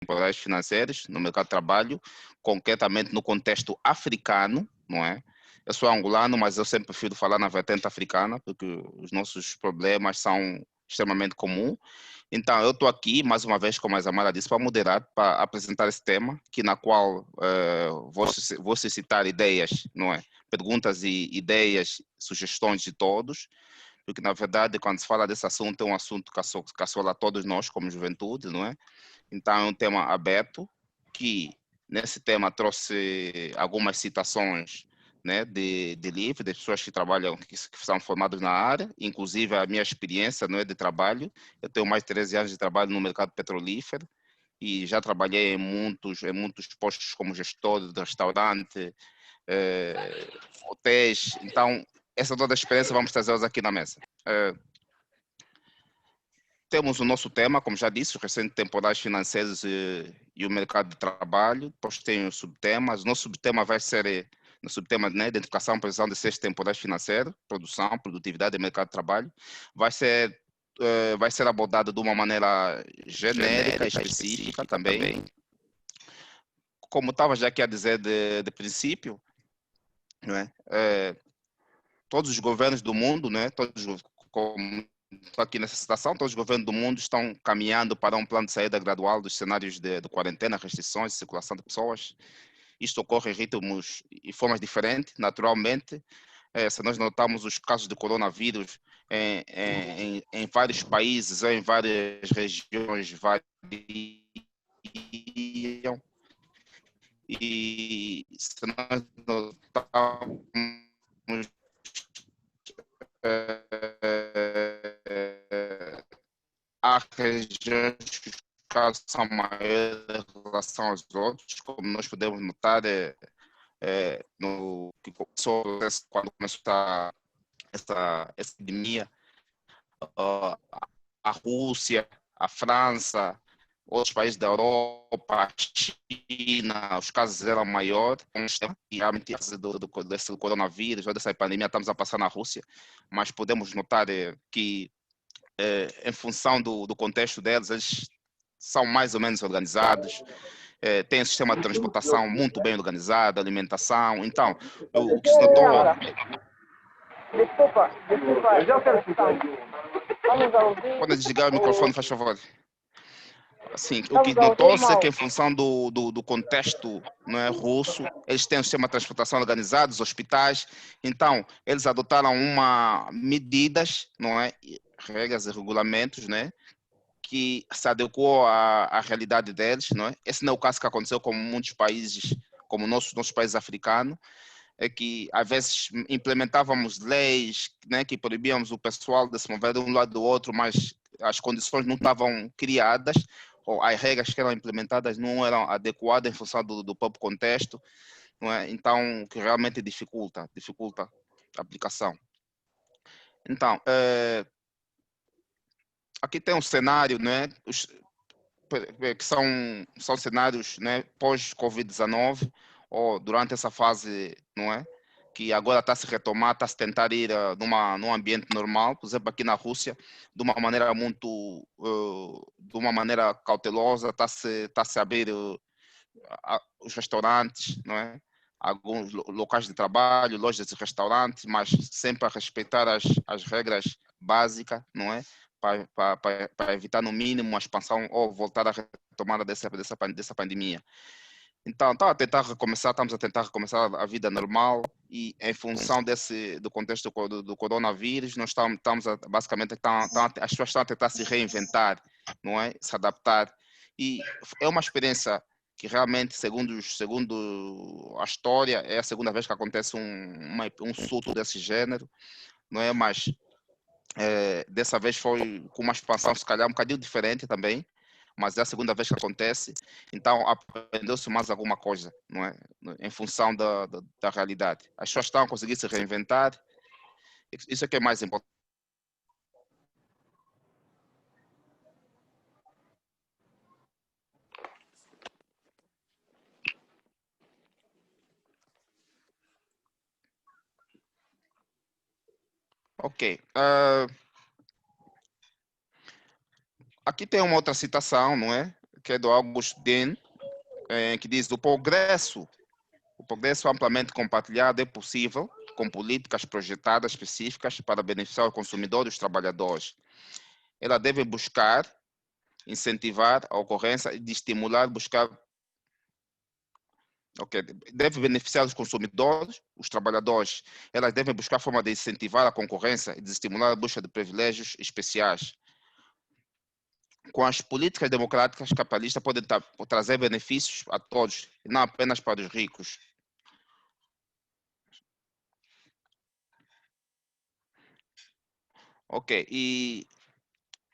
temporais financeiros no mercado de trabalho, concretamente no contexto africano, não é? Eu sou angolano, mas eu sempre prefiro falar na vertente africana, porque os nossos problemas são extremamente comuns. Então, eu estou aqui, mais uma vez, como a Isamara disse, para moderar, para apresentar esse tema, que na qual vou suscitar ideias, não é? Perguntas e ideias, sugestões de todos, porque, na verdade, quando se fala desse assunto, é um assunto que assola a todos nós, como juventude, não é? Então, é um tema aberto, que nesse tema trouxe algumas citações, né, de livros, de pessoas que trabalham, que são formados na área, inclusive a minha experiência, não é, de trabalho. Eu tenho mais de 13 anos de trabalho no mercado petrolífero e já trabalhei em muitos postos como gestor de restaurante, hotéis. Então, essa toda a experiência vamos trazê-las aqui na mesa. Temos o nosso tema, como já disse, os recentes temporais financeiros e o mercado de trabalho. Depois tem os subtemas. O nosso subtema vai ser no subtema, né, identificação e previsão de 6 temporais financeiros, produção, produtividade e mercado de trabalho. Vai ser abordado de uma maneira genérica, específica também. Como estava já aqui a dizer de princípio, né, todos os governos do mundo, né, como aqui nessa situação, todos os governos do mundo estão caminhando para um plano de saída gradual dos cenários de quarentena, restrições, circulação de pessoas. Isto ocorre em ritmos e formas diferentes, naturalmente. Se nós notamos os casos de coronavírus em vários países ou em várias regiões variam. E se nós notamos há regiões que os casos são maiores em relação aos outros, como nós podemos notar no que começou quando começou essa epidemia, a Rússia, a França, outros países da Europa, a China, os casos eram maiores, e realmente desse coronavírus, ou dessa pandemia, estamos a passar na Rússia, mas podemos notar que em função do contexto deles, eles são mais ou menos organizados, têm um sistema de transportação muito bem organizado, alimentação. Então, o que se notou... Desculpa, eu já quero ficar. Pode desligar o microfone, faz favor. Assim, o que notou-se é que em função do contexto, não é, russo, eles têm um sistema de transportação organizado, os hospitais, então eles adotaram medidas, não é, regras e regulamentos, né, que se adequou à realidade deles, não é? Esse não é o caso que aconteceu com muitos países, como nossos países africanos, é que às vezes implementávamos leis, né, que proibíamos o pessoal de se mover de um lado do outro, mas as condições não estavam criadas, ou as regras que eram implementadas não eram adequadas em função do próprio contexto, não é? Então, que realmente dificulta a aplicação. Então, aqui tem um cenário, né, que são cenários, né, pós-Covid-19, ou durante essa fase, não é? Que agora está a se retomar, está a se tentar ir num ambiente normal, por exemplo, aqui na Rússia, de uma maneira de uma maneira cautelosa, está-se a abrir os restaurantes, não é? Alguns locais de trabalho, lojas e restaurantes, mas sempre a respeitar as regras básicas, não é? Para evitar, no mínimo, a expansão ou voltar à retomada dessa pandemia. Então, estamos a tentar recomeçar a vida normal e, em função do contexto do coronavírus, nós basicamente, as pessoas estão a tentar se reinventar, não é? Se adaptar. E é uma experiência que realmente, segundo a história, é a segunda vez que acontece um surto desse gênero, não é? Mas dessa vez foi com uma expansão, se calhar, um bocadinho diferente também, mas é a segunda vez que acontece, então aprendeu-se mais alguma coisa, não é? Em função da realidade. As pessoas estão a conseguir se reinventar, isso é que é mais importante. Ok. Aqui tem uma outra citação, não é? que é do August Dean, que diz: o progresso amplamente compartilhado é possível com políticas projetadas específicas para beneficiar o consumidor e os trabalhadores. Ela deve buscar incentivar a ocorrência e de estimular, deve beneficiar os consumidores, os trabalhadores. Elas devem buscar forma de incentivar a concorrência e de estimular a busca de privilégios especiais. Com as políticas democráticas capitalistas podem trazer benefícios a todos, e não apenas para os ricos. Ok, e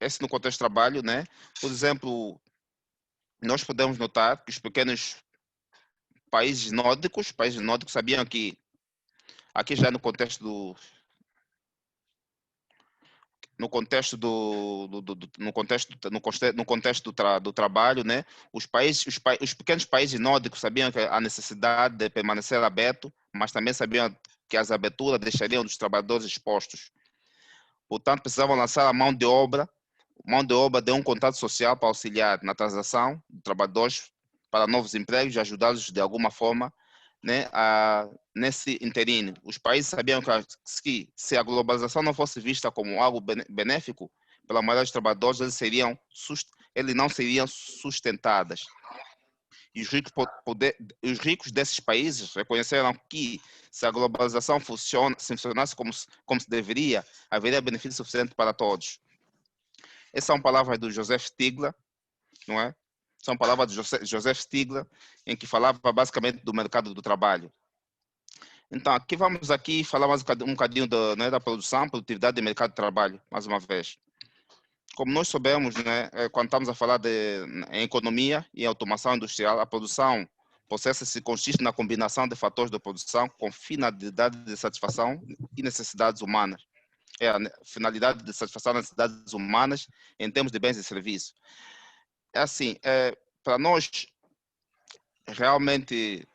esse no contexto de trabalho, né? Por exemplo, nós podemos notar que os pequenos países nórdicos sabiam que aqui já no contexto do trabalho, né? Os pequenos países nórdicos sabiam que a necessidade de permanecer aberto, mas também sabiam que as aberturas deixariam os trabalhadores expostos. Portanto, precisavam lançar a mão de obra de um contrato social para auxiliar na transação de trabalhadores para novos empregos e ajudá-los de alguma forma, né, nesse interino. Os países sabiam que se a globalização não fosse vista como algo benéfico pela maioria dos trabalhadores, eles não seriam sustentadas. E os ricos desses países reconheceram que se a globalização funcionasse como se deveria, haveria benefício suficiente para todos. Essas são palavras do Joseph Stiglitz, não é? São palavras de Joseph Stiglitz, em que falava basicamente do mercado do trabalho. Então, vamos falar mais um bocadinho da produtividade e mercado de trabalho, mais uma vez. Como nós sabemos, né, quando estamos a falar em economia e automação industrial, a produção se consiste na combinação de fatores de produção com finalidade de satisfação e necessidades humanas. É a finalidade de satisfação das necessidades humanas em termos de bens e serviços. É assim, para nós, realmente,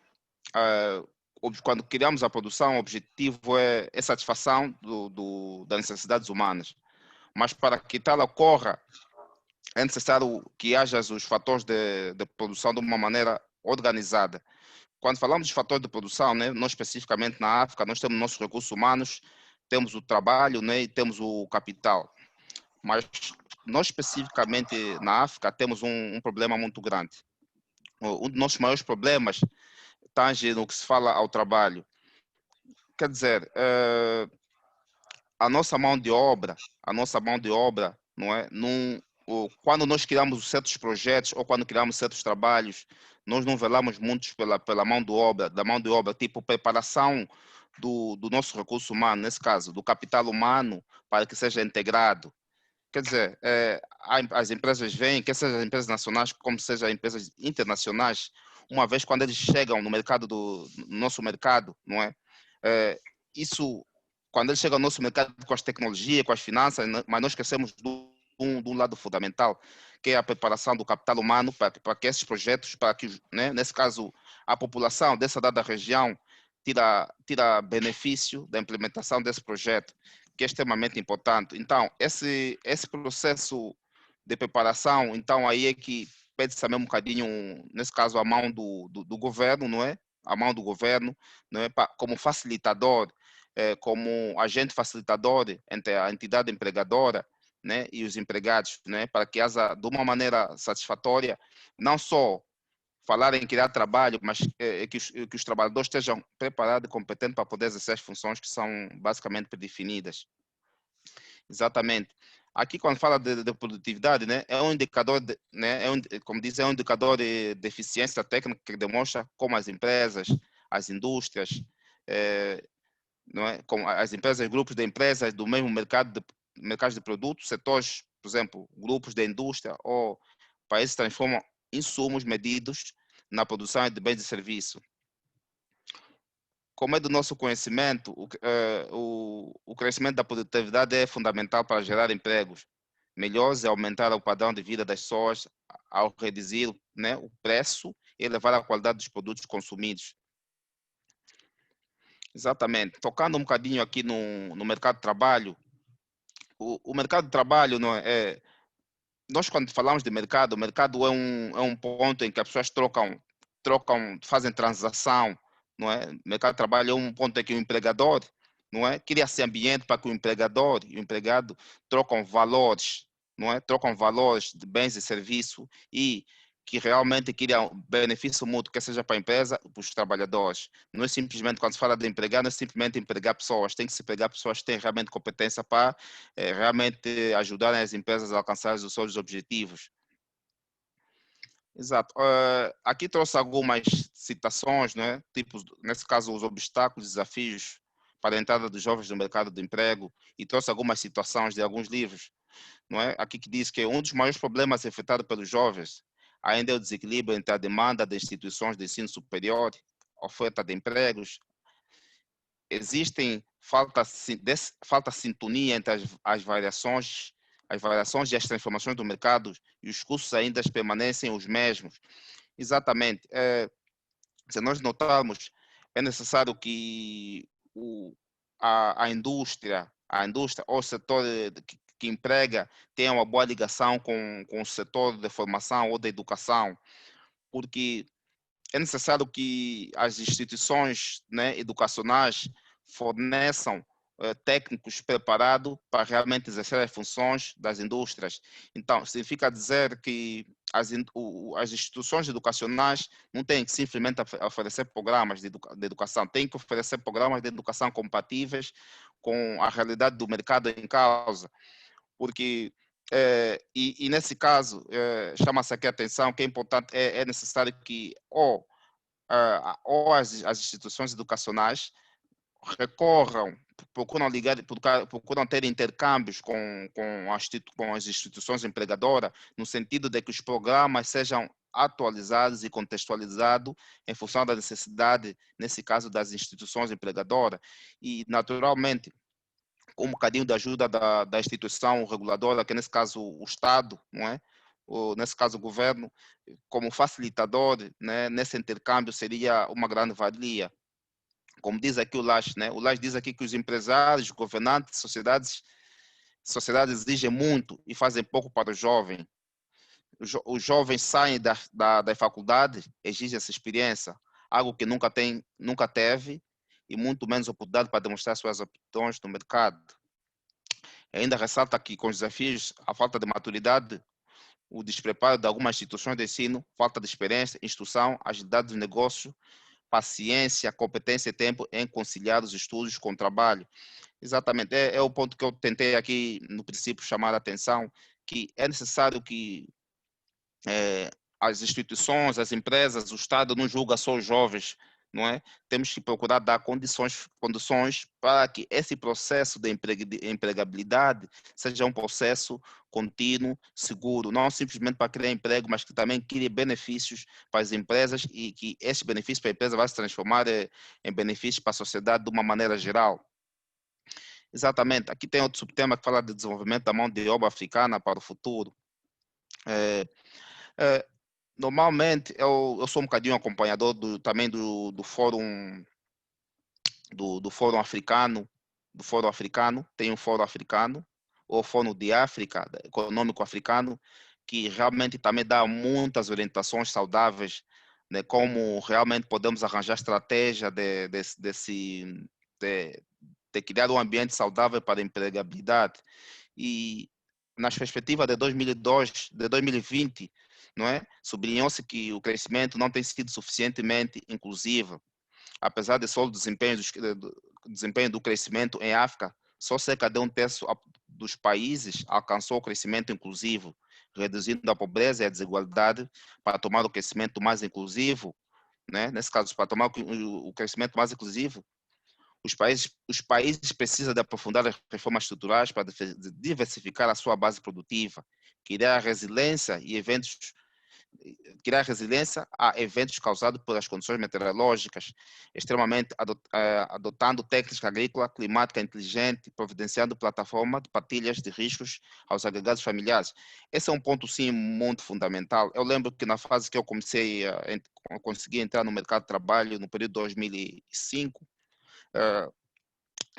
quando criamos a produção, o objetivo é satisfação das necessidades humanas. Mas para que tal ocorra, é necessário que haja os fatores de produção de uma maneira organizada. Quando falamos de fatores de produção, né, nós especificamente na África, nós temos nossos recursos humanos, temos o trabalho, né, e temos o capital. Mas nós especificamente na África temos um problema muito grande. Um dos nossos maiores problemas tange no que se fala ao trabalho. Quer dizer, a nossa mão de obra, não é? Quando nós criamos certos projetos ou quando criamos certos trabalhos, nós não velamos muito pela mão de obra, tipo preparação do nosso recurso humano, nesse caso, do capital humano, para que seja integrado. Quer dizer, as empresas veem, quer sejam empresas nacionais, como sejam empresas internacionais, uma vez quando eles chegam no nosso mercado, não é? Isso, quando eles chegam no nosso mercado com as tecnologias, com as finanças, mas nós esquecemos de um lado fundamental, que é a preparação do capital humano para que esses projetos, para que, né, nesse caso, a população dessa dada região tira benefício da implementação desse projeto, que é extremamente importante. Então, esse processo de preparação, então aí é que pede também um bocadinho, nesse caso, a mão do governo, não é? A mão do governo, não é? Como facilitador, como agente facilitador entre a entidade empregadora, né, e os empregados, né, para que haja de uma maneira satisfatória, não só falar em criar trabalho, mas que os trabalhadores estejam preparados e competentes para poder exercer as funções que são basicamente predefinidas. Exatamente. Aqui, quando fala de produtividade, né, é um indicador, né, como diz, é um indicador de eficiência técnica que demonstra como as empresas, as indústrias, não é, como as empresas, grupos de empresas do mesmo mercado de produtos, setores, por exemplo, grupos de indústria ou países transformam insumos medidos na produção de bens e serviços. Como é do nosso conhecimento, o crescimento da produtividade é fundamental para gerar empregos melhores e aumentar o padrão de vida das pessoas ao reduzir, né, o preço e elevar a qualidade dos produtos consumidos. Exatamente. Tocando um bocadinho aqui no mercado de trabalho, o mercado de trabalho não nós quando falamos de mercado, o mercado é um ponto em que as pessoas trocam, fazem transação, não é? O mercado de trabalho é um ponto em que o empregador, não é? Cria-se ambiente para que o empregador e o empregado trocam valores, não é? Trocam valores de bens e serviços e que realmente criam benefício mútuo, quer seja para a empresa ou para os trabalhadores. Não é simplesmente, quando se fala de empregar, não é simplesmente empregar pessoas, tem que se empregar pessoas que têm realmente competência para realmente ajudar as empresas a alcançar os seus objetivos. Exato. Aqui trouxe algumas citações, né? Tipo, nesse caso, os obstáculos, desafios para a entrada dos jovens no mercado de emprego, e trouxe algumas situações de alguns livros, não é? Aqui que diz que um dos maiores problemas afetados pelos jovens ainda é o desequilíbrio entre a demanda das instituições de ensino superior, oferta de empregos. Existem falta sintonia entre as variações e as transformações do mercado, e os custos ainda permanecem os mesmos. Exatamente. Se nós notarmos, é necessário que a indústria ou o setor que emprega tenha uma boa ligação com o setor de formação ou de educação, porque é necessário que as instituições, né, educacionais forneçam técnicos preparados para realmente exercer as funções das indústrias. Então, significa dizer que as instituições educacionais não têm que simplesmente oferecer programas de educação, têm que oferecer programas de educação compatíveis com a realidade do mercado em causa, porque e nesse caso chama-se aqui a atenção que é importante, é necessário que ou as instituições educacionais recorram, procuram ter intercâmbios com as instituições empregadoras, no sentido de que os programas sejam atualizados e contextualizados em função da necessidade, nesse caso, das instituições empregadoras. E, naturalmente, com um bocadinho de ajuda da instituição reguladora, que nesse caso o Estado, não é? Ou, nesse caso o governo, como facilitador, né, nesse intercâmbio seria uma grande valia. Como diz aqui o Lash, né? O Lash diz aqui que os empresários, governantes, sociedades exigem muito e fazem pouco para o jovem. Os jovens saem da faculdade, exigem essa experiência, algo que nunca teve, e muito menos oportunidade para demonstrar suas aptidões no mercado. Ainda ressalta que com os desafios, a falta de maturidade, o despreparo de algumas instituições de ensino, falta de experiência, instrução, agilidade do negócio, paciência, competência e tempo em conciliar os estudos com o trabalho. Exatamente, é o ponto que eu tentei aqui no princípio chamar a atenção, que é necessário que as instituições, as empresas, o Estado não julga só os jovens, não é? Temos que procurar dar condições para que esse processo de empregabilidade seja um processo contínuo, seguro, não simplesmente para criar emprego, mas que também crie benefícios para as empresas e que esses benefícios para a empresa vão se transformar em benefícios para a sociedade de uma maneira geral. Exatamente, aqui tem outro subtema que fala de desenvolvimento da mão de obra africana para o futuro. Normalmente, eu sou um bocadinho acompanhador também do fórum do fórum africano, tem um fórum africano, ou fórum de África, econômico africano, que realmente também dá muitas orientações saudáveis, né, como realmente podemos arranjar estratégia de criar um ambiente saudável para a empregabilidade. E nas perspectivas de 2002, de 2020, não é? Sublinhou-se que o crescimento não tem sido suficientemente inclusivo. Apesar de só o desempenho do crescimento em África, só cerca de 1/3 dos países alcançou o crescimento inclusivo, reduzindo a pobreza e a desigualdade para tomar o crescimento mais inclusivo, né? Nesse caso, para tomar o crescimento mais inclusivo, os países precisam de aprofundar as reformas estruturais para diversificar a sua base produtiva, criar resiliência a eventos causados pelas condições meteorológicas, adotando técnicas agrícola, climática inteligente, providenciando plataforma de partilhas de riscos aos agregados familiares. Esse é um ponto, sim, muito fundamental. Eu lembro que na fase que eu consegui entrar no mercado de trabalho, no período de 2005,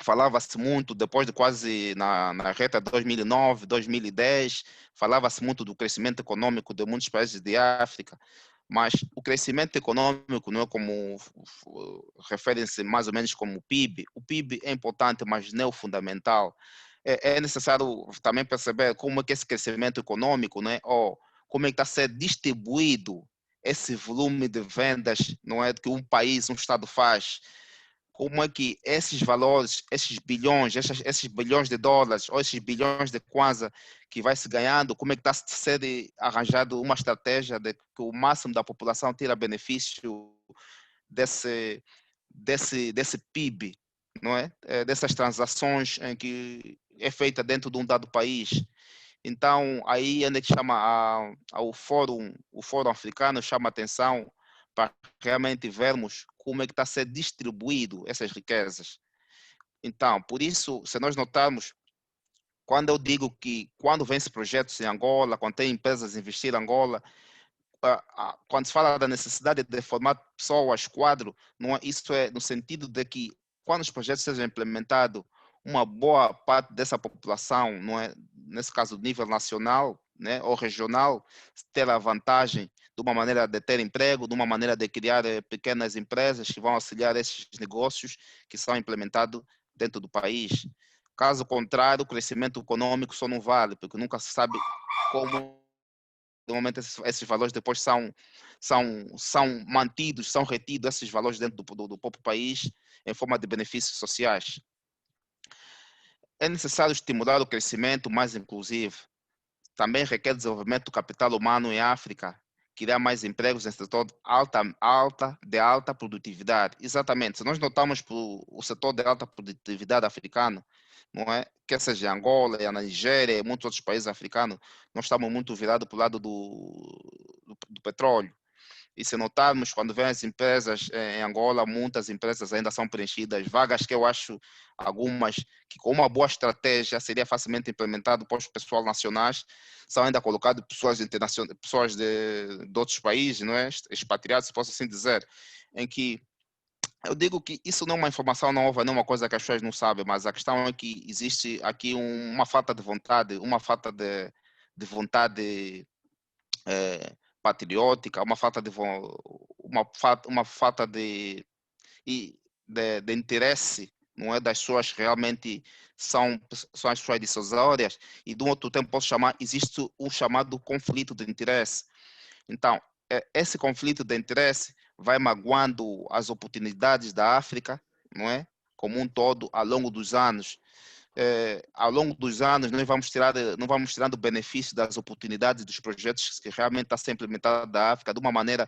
falava-se muito, depois de quase na reta de 2009, 2010, falava-se muito do crescimento econômico de muitos países de África, mas o crescimento econômico, não é como referem-se mais ou menos como o PIB é importante, mas não é o fundamental. É necessário também perceber como é que esse crescimento econômico, né, ou como é que está a ser distribuído esse volume de vendas, não é, que um país, um Estado faz, como é que esses valores, esses bilhões de dólares ou esses bilhões de kwanza que vai se ganhando, como é que está a ser arranjado uma estratégia de que o máximo da população tira benefício desse, desse PIB, não é? Dessas transações em que é feita dentro de um dado país. Então, aí é que chama o Fórum Africano chama a atenção para realmente vermos como é que está a ser distribuído essas riquezas. Então, por isso, se nós notarmos, quando eu digo que quando vem-se projetos em Angola, quando tem empresas a investir em Angola, quando se fala da necessidade de formar pessoas, quadro, não é, isso é no sentido de que quando os projetos sejam implementados, uma boa parte dessa população, não é, nesse caso nível nacional, né, ou regional, ter a vantagem de uma maneira de ter emprego, de uma maneira de criar pequenas empresas que vão auxiliar esses negócios que são implementados dentro do país. Caso contrário, o crescimento econômico só não vale, porque nunca se sabe como normalmente esses valores depois são mantidos, são retidos esses valores dentro do próprio país em forma de benefícios sociais. É necessário estimular o crescimento mais inclusivo. Também requer desenvolvimento do capital humano em África, criar mais empregos em setor de alta produtividade. Exatamente, se nós notamos o setor de alta produtividade africano, não é? Quer seja Angola, a Nigéria e muitos outros países africanos, nós estamos muito virados para o lado do petróleo. E se notarmos, quando vem as empresas em Angola, muitas empresas ainda são preenchidas, vagas que eu acho algumas que com uma boa estratégia seria facilmente implementado para os pessoal nacionais, são ainda colocadas pessoas internacionais, pessoas de outros países, não é? Expatriados, se posso assim dizer, em que eu digo que isso não é uma informação nova, não é uma coisa que as pessoas não sabem, mas a questão é que existe aqui uma falta de vontade, uma falta de vontade patriótica, uma falta de interesse, não é, das pessoas realmente são as pessoas decisórias, e de um outro tempo posso chamar, existe o chamado conflito de interesse. Então, esse conflito de interesse vai magoando as oportunidades da África, não é, como um todo, ao longo dos anos. Ao longo dos anos não vamos tirando o benefício das oportunidades dos projetos que realmente está sendo implementado da África de uma maneira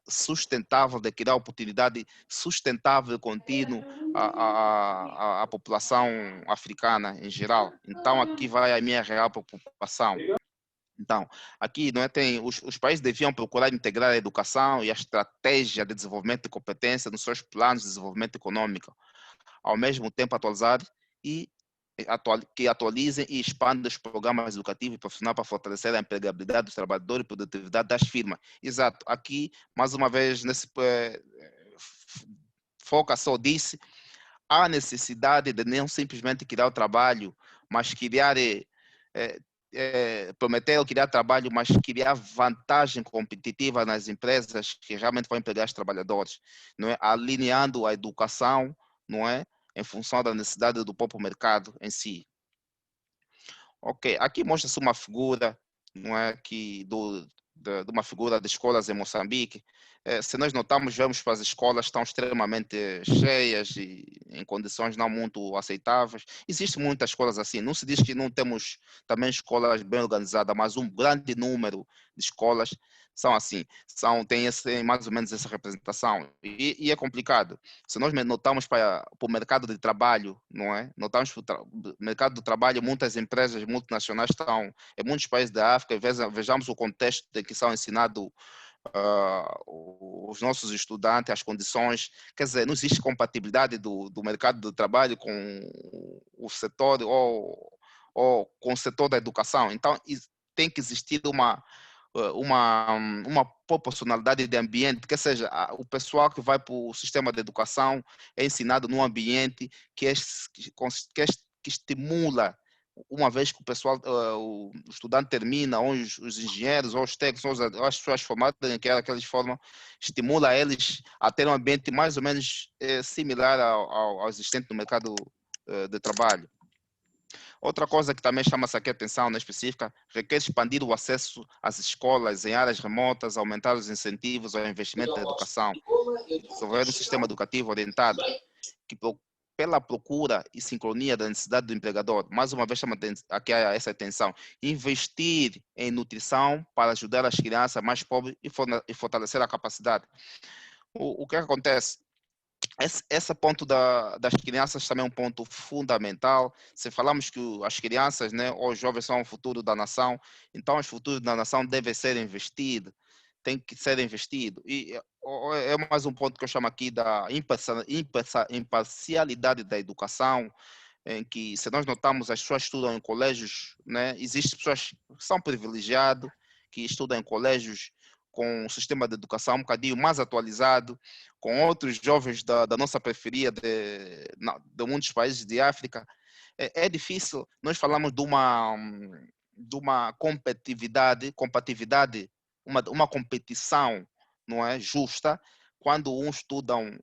sustentável, de criar oportunidade sustentável e contínua à população africana em geral. Então aqui vai a minha real preocupação. Então, aqui não é, os países deviam procurar integrar a educação e a estratégia de desenvolvimento de competência nos seus planos de desenvolvimento econômico, ao mesmo tempo atualizar e que atualizem e expandam os programas educativos e profissionais para fortalecer a empregabilidade dos trabalhadores e produtividade das firmas. Exato. Aqui, mais uma vez, nesse foca só disse, há necessidade de não simplesmente criar o trabalho, mas criar, prometer criar trabalho, mas criar vantagem competitiva nas empresas que realmente vão empregar os trabalhadores, não é? Alinhando a educação, não é? Em função da necessidade do próprio mercado em si. Ok, aqui mostra-se uma figura, não é, de uma figura de escolas em Moçambique. Se nós notamos, vemos que as escolas estão extremamente cheias e em condições não muito aceitáveis. Existem muitas escolas assim. Não se diz que não temos também escolas bem organizadas, mas um grande número de escolas são assim, têm mais ou menos essa representação. E é complicado. Se nós notamos para o mercado de trabalho, não é? Notamos para o mercado do trabalho, muitas empresas multinacionais estão em muitos países da África, vejamos o contexto de que são ensinados os nossos estudantes, as condições, quer dizer, não existe compatibilidade do mercado do trabalho com o setor ou com o setor da educação. Então, tem que existir uma proporcionalidade de ambiente, que seja, o pessoal que vai para o sistema de educação é ensinado num ambiente que estimula, uma vez que o pessoal, o estudante termina, ou os engenheiros, ou os técnicos, ou as pessoas formadas que eles formam, estimula eles a ter um ambiente mais ou menos similar ao existente no mercado de trabalho. Outra coisa que também chama-se aqui a atenção, na específica, requer expandir o acesso às escolas em áreas remotas, aumentar os incentivos ao investimento na educação, desenvolver um sistema educativo orientado que, pela procura e sincronia da necessidade do empregador, mais uma vez chama aqui a essa atenção, investir em nutrição para ajudar as crianças mais pobres e fortalecer a capacidade. O que acontece? Esse ponto das crianças também é um ponto fundamental. Se falamos que as crianças, né, ou os jovens são o futuro da nação, então os futuros da nação devem ser investidos, tem que ser investido. E é mais um ponto que eu chamo aqui da imparcialidade da educação, em que, se nós notamos, as pessoas estudam em colégios, né, existem pessoas que são privilegiadas, que estudam em colégios com um sistema de educação um bocadinho mais atualizado, com outros jovens da nossa periferia de muitos países de África. É difícil, nós falamos de uma competitividade, uma competição, não é, justa, quando uns estudam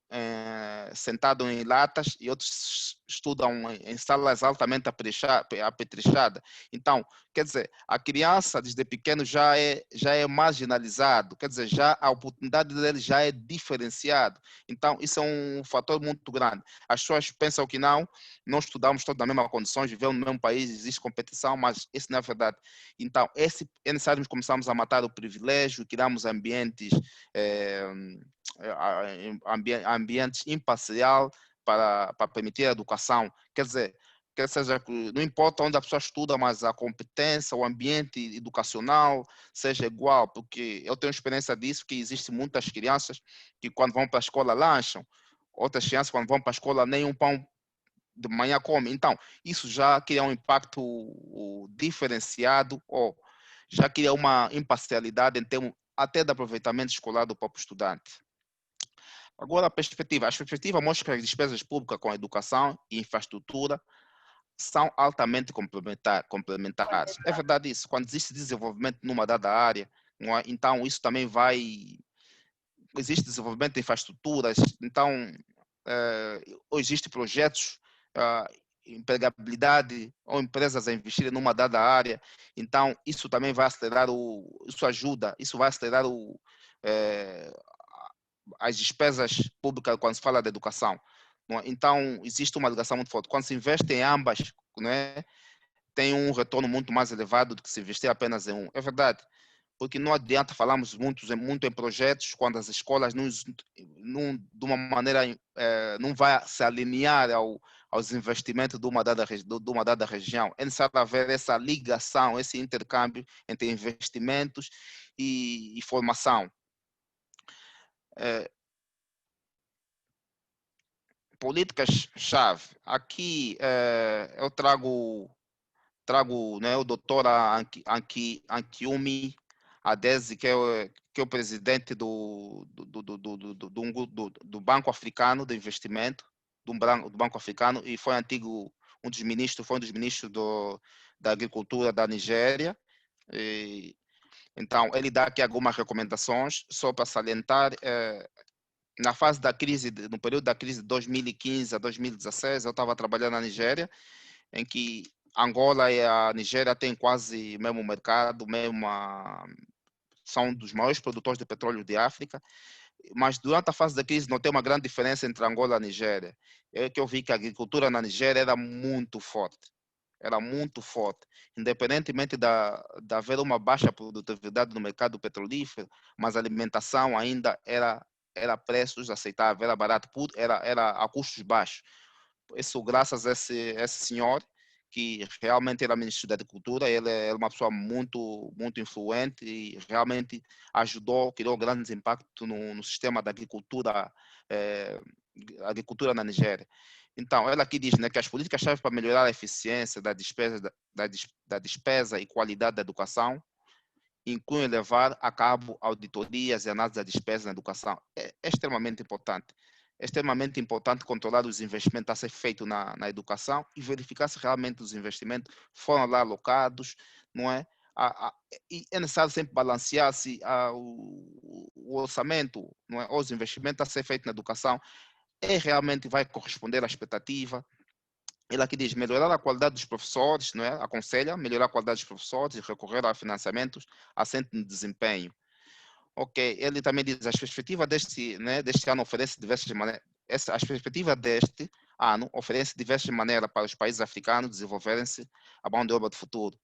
sentados em latas e outros estudam em salas altamente apetrechadas. Então, quer dizer, a criança desde pequeno já é marginalizado, quer dizer, já a oportunidade dele já é diferenciada. Então, isso é um fator muito grande. As pessoas pensam que não estudamos todas nas mesmas condições, vivemos no mesmo país, existe competição, mas isso não é verdade. Então, é necessário começarmos a matar o privilégio, criarmos ambientes ambientes imparcial para permitir a educação. Quer dizer, seja, não importa onde a pessoa estuda, mas a competência, o ambiente educacional seja igual, porque eu tenho experiência disso, que existem muitas crianças que quando vão para a escola lancham, outras crianças quando vão para a escola nem um pão de manhã comem. Então, isso já cria um impacto diferenciado, ou já cria uma imparcialidade em termos até do aproveitamento escolar do próprio estudante. Agora, a perspectiva mostra que as despesas públicas com a educação e infraestrutura são altamente complementares. É verdade isso. Quando existe desenvolvimento numa dada área, não é? Então isso também existe desenvolvimento de infraestruturas, então existem projetos, empregabilidade ou empresas a investirem numa dada área, então isso também vai acelerar isso vai acelerar as despesas públicas quando se fala de educação. Então, existe uma ligação muito forte. Quando se investe em ambas, né, tem um retorno muito mais elevado do que se investir apenas em um. É verdade, porque não adianta falarmos muito em projetos quando as escolas de uma maneira, não vai se alinhar aos investimentos de uma dada região. É necessário haver essa ligação, esse intercâmbio entre investimentos e formação. Políticas-chave. Aqui eu trago né, o doutor Ankiumi Adesi, que é o presidente do Banco Africano de Investimento, do Banco Africano, e foi um dos ministros da Agricultura da Nigéria. Então, ele dá aqui algumas recomendações, só para salientar. Na fase da crise, no período da crise de 2015 a 2016, eu estava trabalhando na Nigéria, em que Angola e a Nigéria têm quase o mesmo mercado, são dos maiores produtores de petróleo de África, mas durante a fase da crise não tem uma grande diferença entre Angola e a Nigéria. É que eu vi que a agricultura na Nigéria era muito forte. Independentemente de haver uma baixa produtividade no mercado petrolífero, mas a alimentação ainda era preços aceitáveis, era barato, era a custos baixos. Isso graças a esse senhor, que realmente era ministro da Agricultura. Ele é uma pessoa muito, muito influente e realmente criou grandes impactos no sistema da agricultura na Nigéria. Então, ela aqui diz, né, que as políticas-chave para melhorar a eficiência da despesa e qualidade da educação incluem levar a cabo auditorias e análise da despesa na educação. É extremamente importante. É extremamente importante controlar os investimentos a ser feito na educação e verificar se realmente os investimentos foram lá alocados, não é? E é necessário sempre balancear se o orçamento, não é? Os investimentos a ser feito na educação realmente vai corresponder à expectativa. Ele aqui diz melhorar a qualidade dos professores, não é? Aconselha melhorar a qualidade dos professores e recorrer a financiamentos assente no desempenho. Ok, ele também diz as perspectivas deste ano oferece diversas maneiras. As perspectivas deste ano oferece diversas maneiras para os países africanos desenvolverem-se a mão de obra do futuro,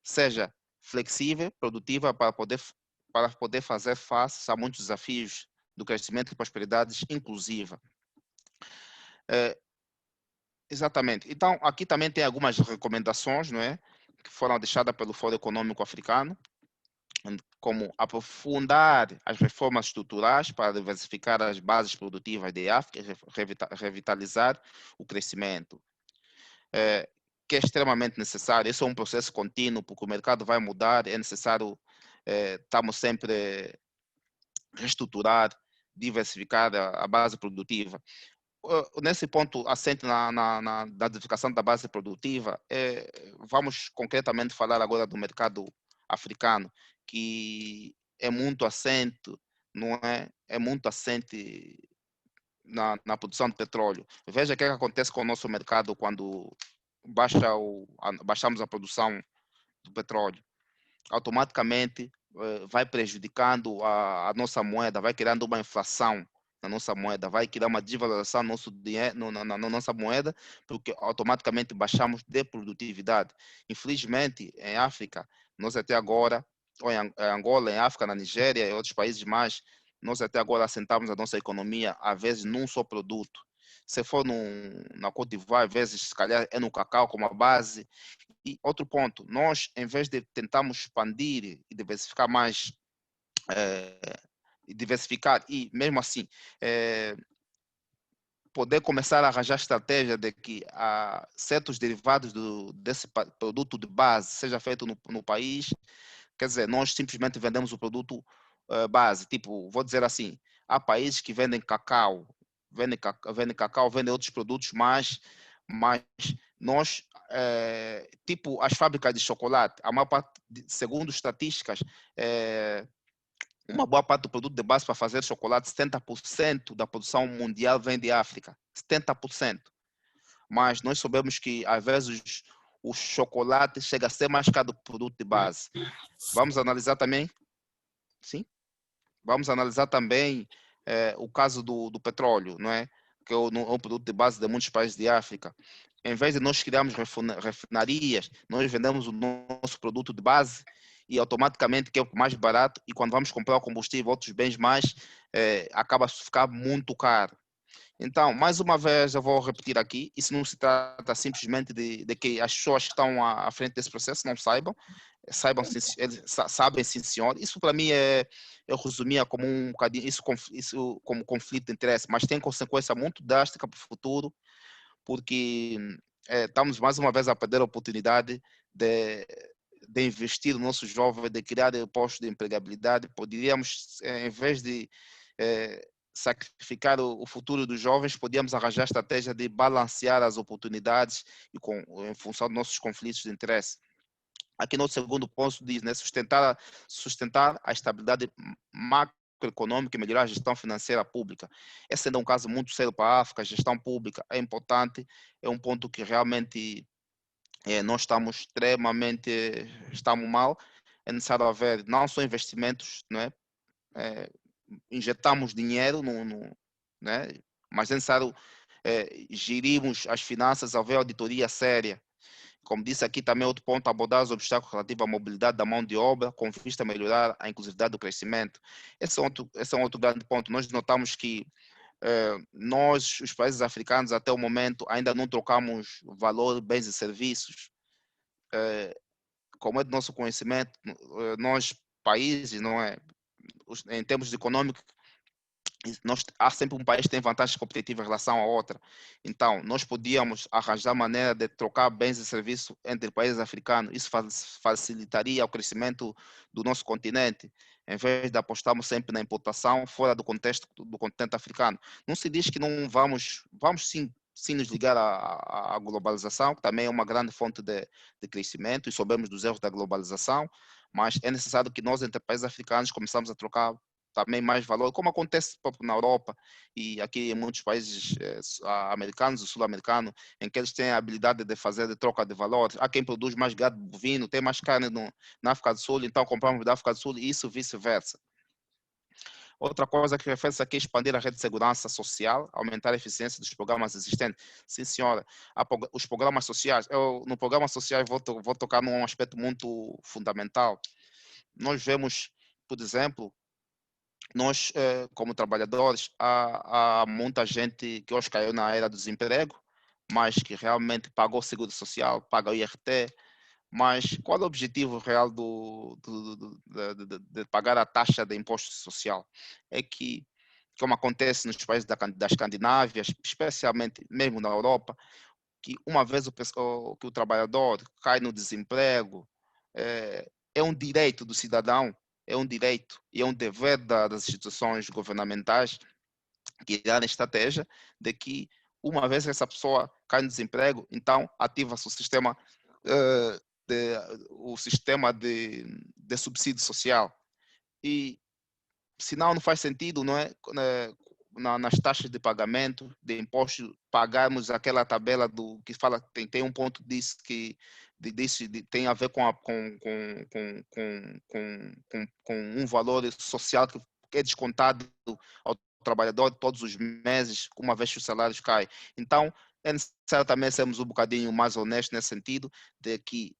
seja flexível, produtiva para poder fazer face a muitos desafios do crescimento e prosperidade inclusiva. Exatamente. Então, aqui também tem algumas recomendações, não é? Que foram deixadas pelo Fórum Econômico Africano, como aprofundar as reformas estruturais para diversificar as bases produtivas de África e revitalizar o crescimento, que é extremamente necessário. Isso é um processo contínuo, porque o mercado vai mudar, é necessário estamos sempre reestruturar, diversificar a base produtiva. Nesse ponto, assente na diversificação da base produtiva, vamos concretamente falar agora do mercado africano, que é muito assente, não é? É muito assente na produção de petróleo. Veja o que acontece com o nosso mercado quando baixamos a produção do petróleo. Automaticamente vai prejudicando a nossa moeda, vai criando uma inflação na nossa moeda, vai criar uma desvalorização no nosso dinheiro, na nossa moeda, porque automaticamente baixamos de produtividade. Infelizmente, em África, nós até agora, ou em Angola, em África, na Nigéria e outros países mais, nós até agora assentamos a nossa economia, às vezes, num só produto. Se for na Côte d'Ivoire, às vezes, se calhar é no cacau como a base. E outro ponto, nós, em vez de tentarmos expandir e diversificar mais, e mesmo assim, poder começar a arranjar estratégia de que certos derivados desse produto de base seja feito no país, quer dizer, nós simplesmente vendemos o produto base, tipo, vou dizer assim, há países que vendem cacau, vendem outros produtos mas nós, tipo as fábricas de chocolate, a maior parte, segundo estatísticas, uma boa parte do produto de base para fazer chocolate, 70% da produção mundial vem de África, 70%. Mas nós sabemos que, às vezes, o chocolate chega a ser mais caro do que o produto de base. Vamos analisar também, sim? Vamos analisar também o caso do petróleo, não é? Que é um produto de base de muitos países de África. Em vez de nós criarmos refinarias, nós vendemos o nosso produto de base e automaticamente que é o mais barato, e quando vamos comprar o combustível, outros bens mais, acaba a ficar muito caro. Então, mais uma vez, eu vou repetir aqui, isso não se trata simplesmente de que as pessoas que estão à frente desse processo não sabem sim senhor. Isso para mim eu resumia como um bocadinho, isso como conflito de interesse, mas tem consequência muito drástica para o futuro, porque estamos mais uma vez a perder a oportunidade de investir no nosso jovem, de criar postos de empregabilidade. Poderíamos, em vez de sacrificar o futuro dos jovens, podíamos arranjar estratégia de balancear as oportunidades em função dos nossos conflitos de interesse. Aqui no segundo ponto diz, né, sustentar a estabilidade macroeconômica e melhorar a gestão financeira pública. Esse é um caso muito sério para a África, a gestão pública é importante, é um ponto que realmente nós estamos mal, é necessário haver não só investimentos, não é? Injetamos dinheiro, né? Mas é necessário gerirmos as finanças, haver auditoria séria. Como disse aqui também, outro ponto, abordar os obstáculos relativos à mobilidade da mão de obra, com vista a melhorar a inclusividade do crescimento. Esse é um outro grande ponto. Nós notamos que nós, os países africanos, até o momento, ainda não trocamos valor, bens e serviços. Como é do nosso conhecimento, nós, países, não é? Em termos econômicos, há sempre um país que tem vantagem competitiva em relação à outra. Então, nós podíamos arranjar maneira de trocar bens e serviços entre países africanos. Isso facilitaria o crescimento do nosso continente, em vez de apostarmos sempre na importação fora do contexto do continente africano. Não se diz que não vamos sim nos ligar à globalização, que também é uma grande fonte de crescimento, e sabemos dos erros da globalização, mas é necessário que nós, entre países africanos, começamos a trocar também mais valor, como acontece na Europa e aqui em muitos países americanos e sul-americanos, em que eles têm a habilidade de fazer de troca de valores. Há quem produz mais gado bovino, tem mais carne na África do Sul, então compramos da África do Sul e isso vice-versa. Outra coisa que refere-se aqui é expandir a rede de segurança social, aumentar a eficiência dos programas existentes. Sim, senhora, os programas sociais, no programa social vou tocar num aspecto muito fundamental. Nós vemos, por exemplo, nós, como trabalhadores, há muita gente que hoje caiu na era do desemprego, mas que realmente pagou o seguro social, paga o IRT, mas qual é o objetivo real de pagar a taxa de imposto social? É que, como acontece nos países da Escandinávia, especialmente mesmo na Europa, que uma vez que o trabalhador cai no desemprego, é um direito do cidadão, é um direito e é um dever das instituições governamentais criar estratégia de que uma vez que essa pessoa cai no desemprego, então ativa-se o sistema, o sistema de subsídio social. E senão não faz sentido, não é? Nas taxas de pagamento de imposto, pagarmos aquela tabela do que fala, tem um ponto disso que tem a ver com um valor social que é descontado ao trabalhador todos os meses, uma vez que os salários caem. Então, é necessário também sermos um bocadinho mais honestos nesse sentido, de que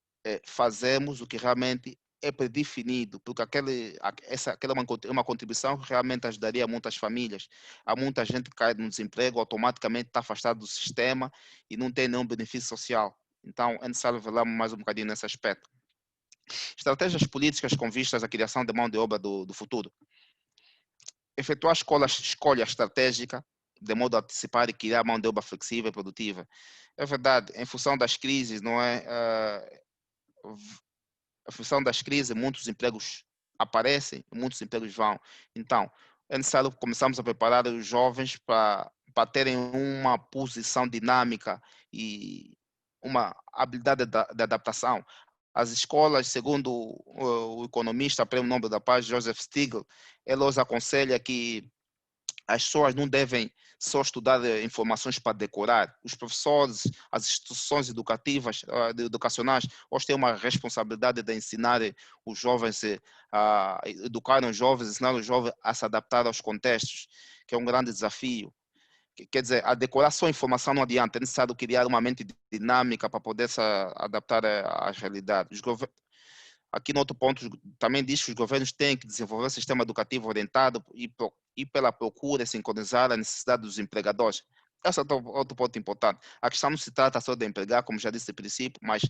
fazemos o que realmente é predefinido, porque aquela é uma contribuição que realmente ajudaria muitas famílias. Há muita gente que cai no desemprego, automaticamente está afastado do sistema e não tem nenhum benefício social. Então, é necessário velar mais um bocadinho nesse aspecto. Estratégias políticas com vistas à criação de mão de obra do futuro. Efetuar escolha estratégica, de modo a antecipar e criar mão de obra flexível e produtiva. É verdade, em função das crises, não é? Em função das crises, muitos empregos aparecem, muitos empregos vão. Então, é necessário começarmos a preparar os jovens para terem uma posição dinâmica e uma habilidade de adaptação. As escolas, segundo o economista, Prêmio Nobel da Paz, Joseph Stiglitz, ele os aconselha que as pessoas não devem só estudar informações para decorar. Os professores, as instituições educacionais, hoje têm uma responsabilidade de ensinar os jovens, a educar os jovens, ensinar os jovens a se adaptar aos contextos, que é um grande desafio. Quer dizer, a decoração e informação não adianta, é necessário criar uma mente dinâmica para poder se adaptar às realidades. Aqui no outro ponto também diz que os governos têm que desenvolver um sistema educativo orientado e pela procura sincronizar a necessidade dos empregadores. Esse é outro ponto importante. A questão não se trata só de empregar, como já disse no princípio, mas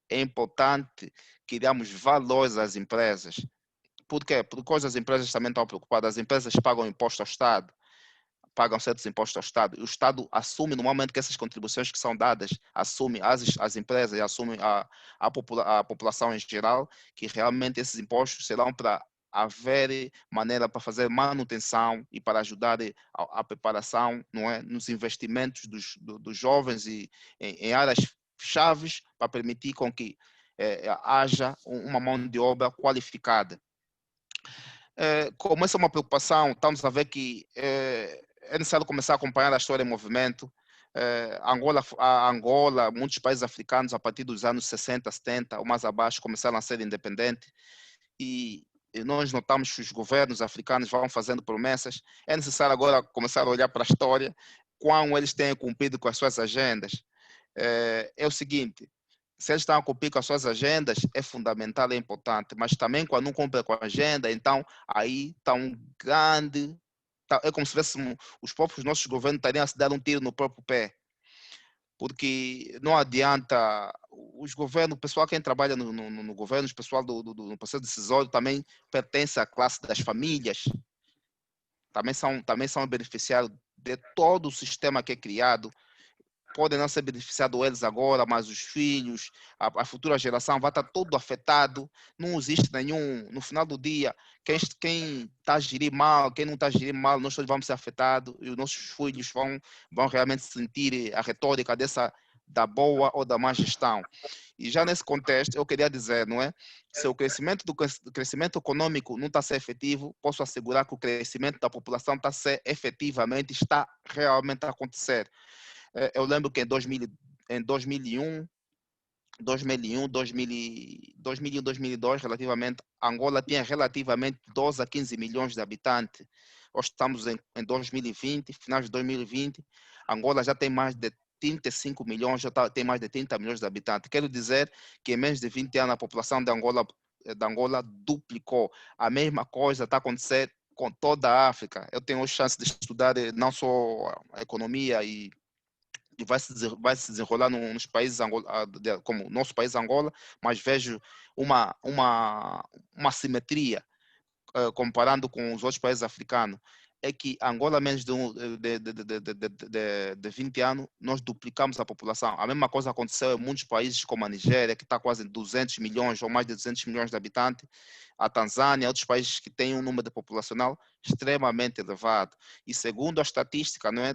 é importante criarmos valores às empresas. Por quê? Porque hoje as empresas também estão preocupadas. As empresas pagam imposto ao Estado, pagam certos impostos ao Estado. E o Estado assume normalmente que essas contribuições que são dadas, assume as empresas e assume a população em geral, que realmente esses impostos serão para haver maneira para fazer manutenção e para ajudar a preparação, não é, nos investimentos dos jovens e em áreas chaves para permitir com que haja uma mão de obra qualificada. Como essa é uma preocupação, estamos a ver que é necessário começar a acompanhar a história em movimento. Angola, muitos países africanos, a partir dos anos 60, 70 ou mais abaixo, começaram a ser independentes e nós notamos que os governos africanos vão fazendo promessas. É necessário agora começar a olhar para a história, quão eles têm cumprido com as suas agendas. É o seguinte, se eles estão a cumprir com as suas agendas, é fundamental, é importante, mas também quando não cumprem com a agenda, então aí está um grande... É como se os próprios nossos governos estariam a se dar um tiro no próprio pé, porque não adianta, os governos, o pessoal quem trabalha no governo, o pessoal no processo decisório também pertence à classe das famílias, também são beneficiários de todo o sistema que é criado. Podem não ser beneficiados eles agora, mas os filhos, a futura geração vai estar tudo afetado. Não existe nenhum, no final do dia, quem está a gerir mal, quem não está a gerir mal, nós todos vamos ser afetados e os nossos filhos vão realmente sentir a retórica da boa ou da má gestão. E já nesse contexto, eu queria dizer, não é? Se o crescimento do crescimento econômico não está a ser efetivo, posso assegurar que o crescimento da população está a ser efetivamente, está realmente a acontecer. Eu lembro que em 2001, 2002, relativamente, Angola tinha relativamente 12 a 15 milhões de habitantes. Hoje estamos em 2020, finais de 2020, Angola já tem mais de 35 milhões, já tem mais de 30 milhões de habitantes. Quero dizer que em menos de 20 anos a população de Angola duplicou. A mesma coisa está acontecendo com toda a África. Eu tenho a chance de estudar não só a economia e vai se desenrolar nos países como o nosso país Angola, mas vejo uma simetria comparando com os outros países africanos. É que Angola, menos de 20 anos, nós duplicamos a população. A mesma coisa aconteceu em muitos países como a Nigéria, que está quase em 200 milhões ou mais de 200 milhões de habitantes, a Tanzânia, outros países que têm um número de populacional extremamente elevado. E segundo a estatística, não é?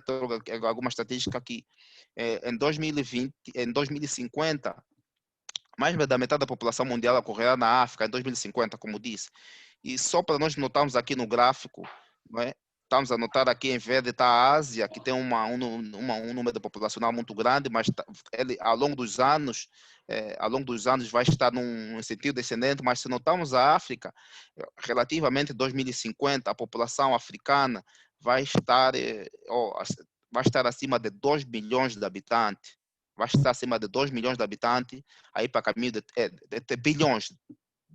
Alguma estatística que em 2020, em 2050, mais da metade da população mundial ocorrerá na África em 2050, como disse. E só para nós notarmos aqui no gráfico, não é? Estamos a notar aqui em verde está a Ásia, que tem um número populacional muito grande, mas ele, ao longo dos anos vai estar num sentido descendente, mas se notamos a África, relativamente em 2050, a população africana vai estar acima de 2 bilhões de habitantes. Vai estar acima de 2 milhões de habitantes, aí para caminho de bilhões.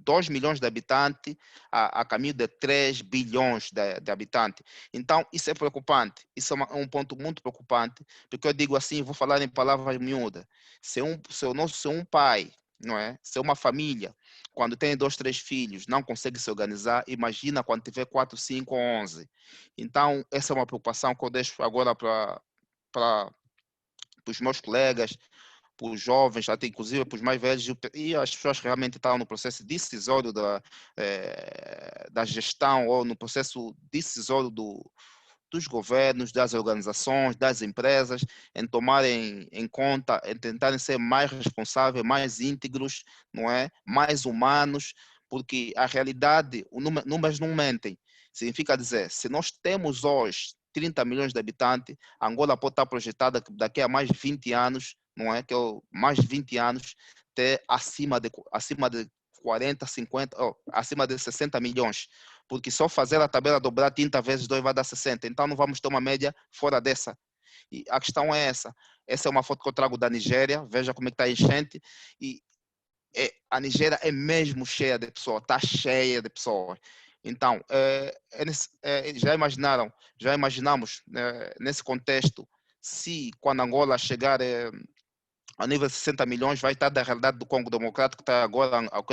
2 milhões de habitantes a caminho de 3 bilhões de habitantes. Então, isso é preocupante. Isso é um ponto muito preocupante, porque eu digo assim, vou falar em palavras miúdas. Se um pai, não é? Se uma família, quando tem 2, 3 filhos, não consegue se organizar, imagina quando tiver 4, 5 ou 11. Então, essa é uma preocupação que eu deixo agora para os meus colegas, para os jovens, até inclusive para os mais velhos, e as pessoas que realmente estão no processo decisório da gestão ou no processo decisório dos governos, das organizações, das empresas, em tomarem em conta, em tentarem ser mais responsáveis, mais íntegros, não é? Mais humanos, porque a realidade, os números não mentem. Significa dizer, se nós temos hoje 30 milhões de habitantes, Angola pode estar projetada daqui a mais de 20 anos, não é? Que mais de 20 anos, ter acima de 40, 50, acima de 60 milhões. Porque só fazer a tabela dobrar 30 vezes 2 vai dar 60. Então não vamos ter uma média fora dessa. E a questão é essa. Essa é uma foto que eu trago da Nigéria. Veja como é que está a enchente. E a Nigéria é mesmo cheia de pessoas. Está cheia de pessoas. Então, já imaginamos nesse contexto, se quando Angola chegar a nível de 60 milhões, vai estar da realidade do Congo Democrático, que está agora, o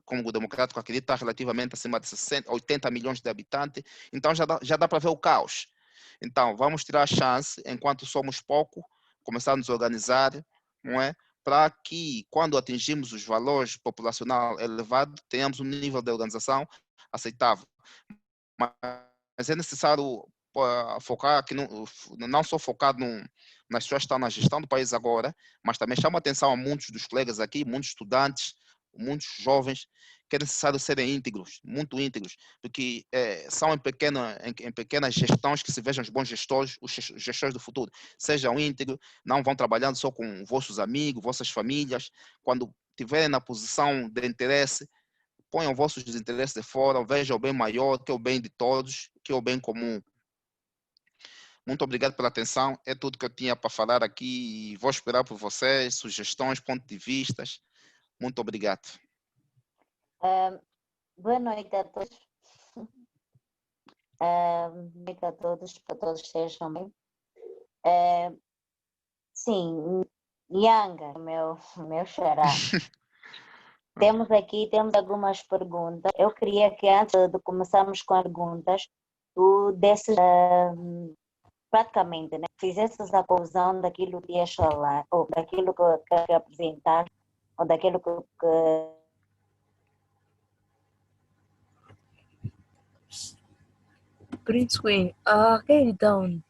Congo Democrático acredita está relativamente acima de 60, 80 milhões de habitantes, então já dá para ver o caos. Então, vamos tirar a chance, enquanto somos pouco, começar a nos organizar, não é? Para que, quando atingirmos os valores populacional elevados, tenhamos um nível de organização aceitável. Mas é necessário focar aqui, não só focar nas pessoas que estão na gestão do país agora, mas também chama a atenção a muitos dos colegas aqui, muitos estudantes, muitos jovens, que é necessário serem íntegros, muito íntegros, porque são em pequenas gestões que se vejam os bons gestores, os gestores do futuro. Sejam íntegros, não vão trabalhando só com vossos amigos, vossas famílias, quando tiverem na posição de interesse, ponham vossos interesses de fora, vejam o bem maior, que é o bem de todos, que é o bem comum. Muito obrigado pela atenção. É tudo que eu tinha para falar aqui e vou esperar por vocês, sugestões, pontos de vista. Muito obrigado. Boa noite a todos. Boa noite a todos, para todos estejam bem. Sim, Nhanga, meu xará. Temos algumas perguntas. Eu queria que antes de começarmos com as perguntas, tu desses praticamente, né? Fizesses a conclusão daquilo que ias falar, ou daquilo que apresentar, ou daquilo que Prince Queen, então,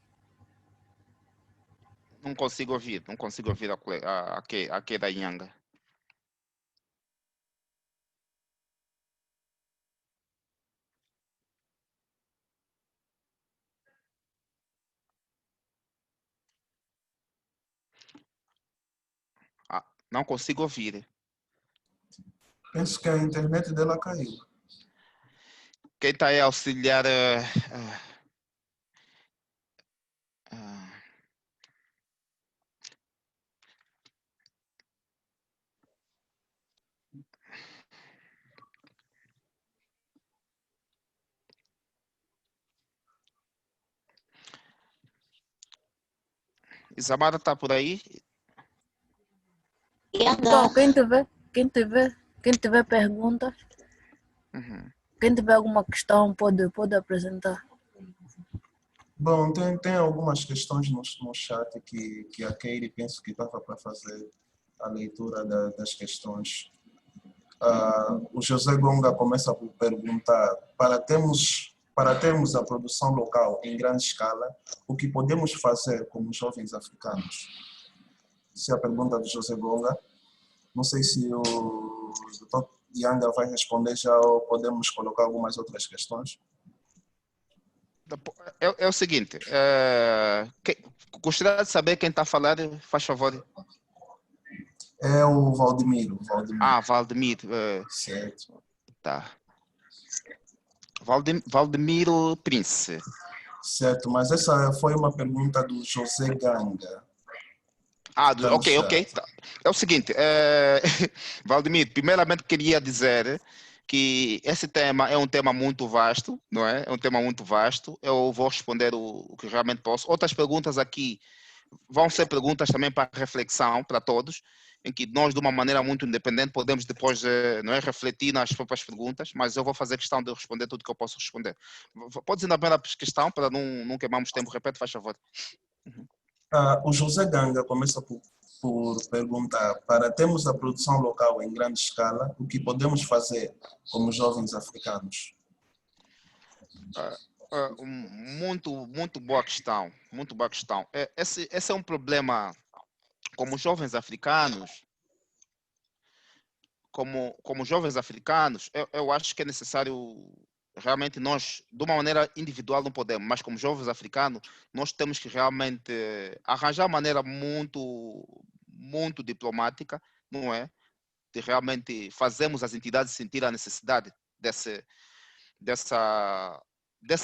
Não consigo ouvir, não consigo ouvir a que da Nhanga. Não consigo ouvir. Penso que a internet dela caiu. Quem está aí a auxiliar Isamara está por aí? então quem tiver perguntas, Uhum. quem tiver alguma questão pode apresentar. Bom, tem algumas questões no chat que a Keire penso que estava para fazer a leitura das questões. O José Gonga começa por perguntar, para termos a produção local em grande escala, o que podemos fazer como jovens africanos? Essa é a pergunta do José Gonga. Não sei se o Dr. Yanga vai responder já ou podemos colocar algumas outras questões. É o seguinte, gostaria de saber quem está a falar, faz favor. É o Valdemiro. Valdemiro. Certo. Tá. Valdemiro Prince. Certo, mas essa foi uma pergunta do José Ganga. Ok. Tá. É o seguinte, Valdemiro, primeiramente queria dizer que esse tema é um tema muito vasto, não é? É um tema muito vasto. Eu vou responder o que realmente posso. Outras perguntas aqui vão ser perguntas também para reflexão para todos, em que nós, de uma maneira muito independente, podemos depois não é, refletir nas próprias perguntas, mas eu vou fazer questão de responder tudo que eu posso responder. Pode ir na primeira questão, para não queimarmos tempo. Repete, faz favor. O José Ganga começa por perguntar, para termos a produção local em grande escala, o que podemos fazer como jovens africanos? Muito boa questão, muito boa questão. Esse é um problema, como jovens africanos, como jovens africanos, eu acho que é necessário, realmente nós, de uma maneira individual não podemos, mas como jovens africanos, nós temos que realmente arranjar maneira muito diplomática, não é? De realmente fazermos as entidades sentir a necessidade dessa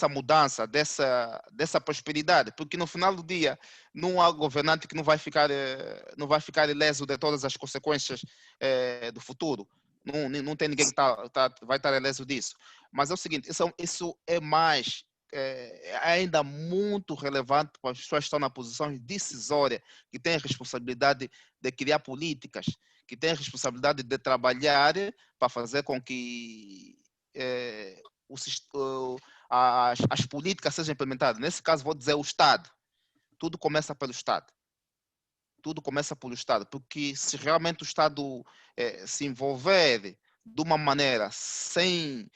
mudança, dessa prosperidade, porque no final do dia não há governante que não vai ficar ileso de todas as consequências do futuro. Não tem ninguém que vai estar ileso disso. Mas é o seguinte, isso é mais ainda muito relevante para as pessoas que estão na posição decisória, que têm a responsabilidade de criar políticas, que têm a responsabilidade de trabalhar para fazer com que as políticas sejam implementadas. Nesse caso, vou dizer o Estado. Tudo começa pelo Estado. Tudo começa pelo Estado, porque se realmente o Estado se envolver de uma maneira sem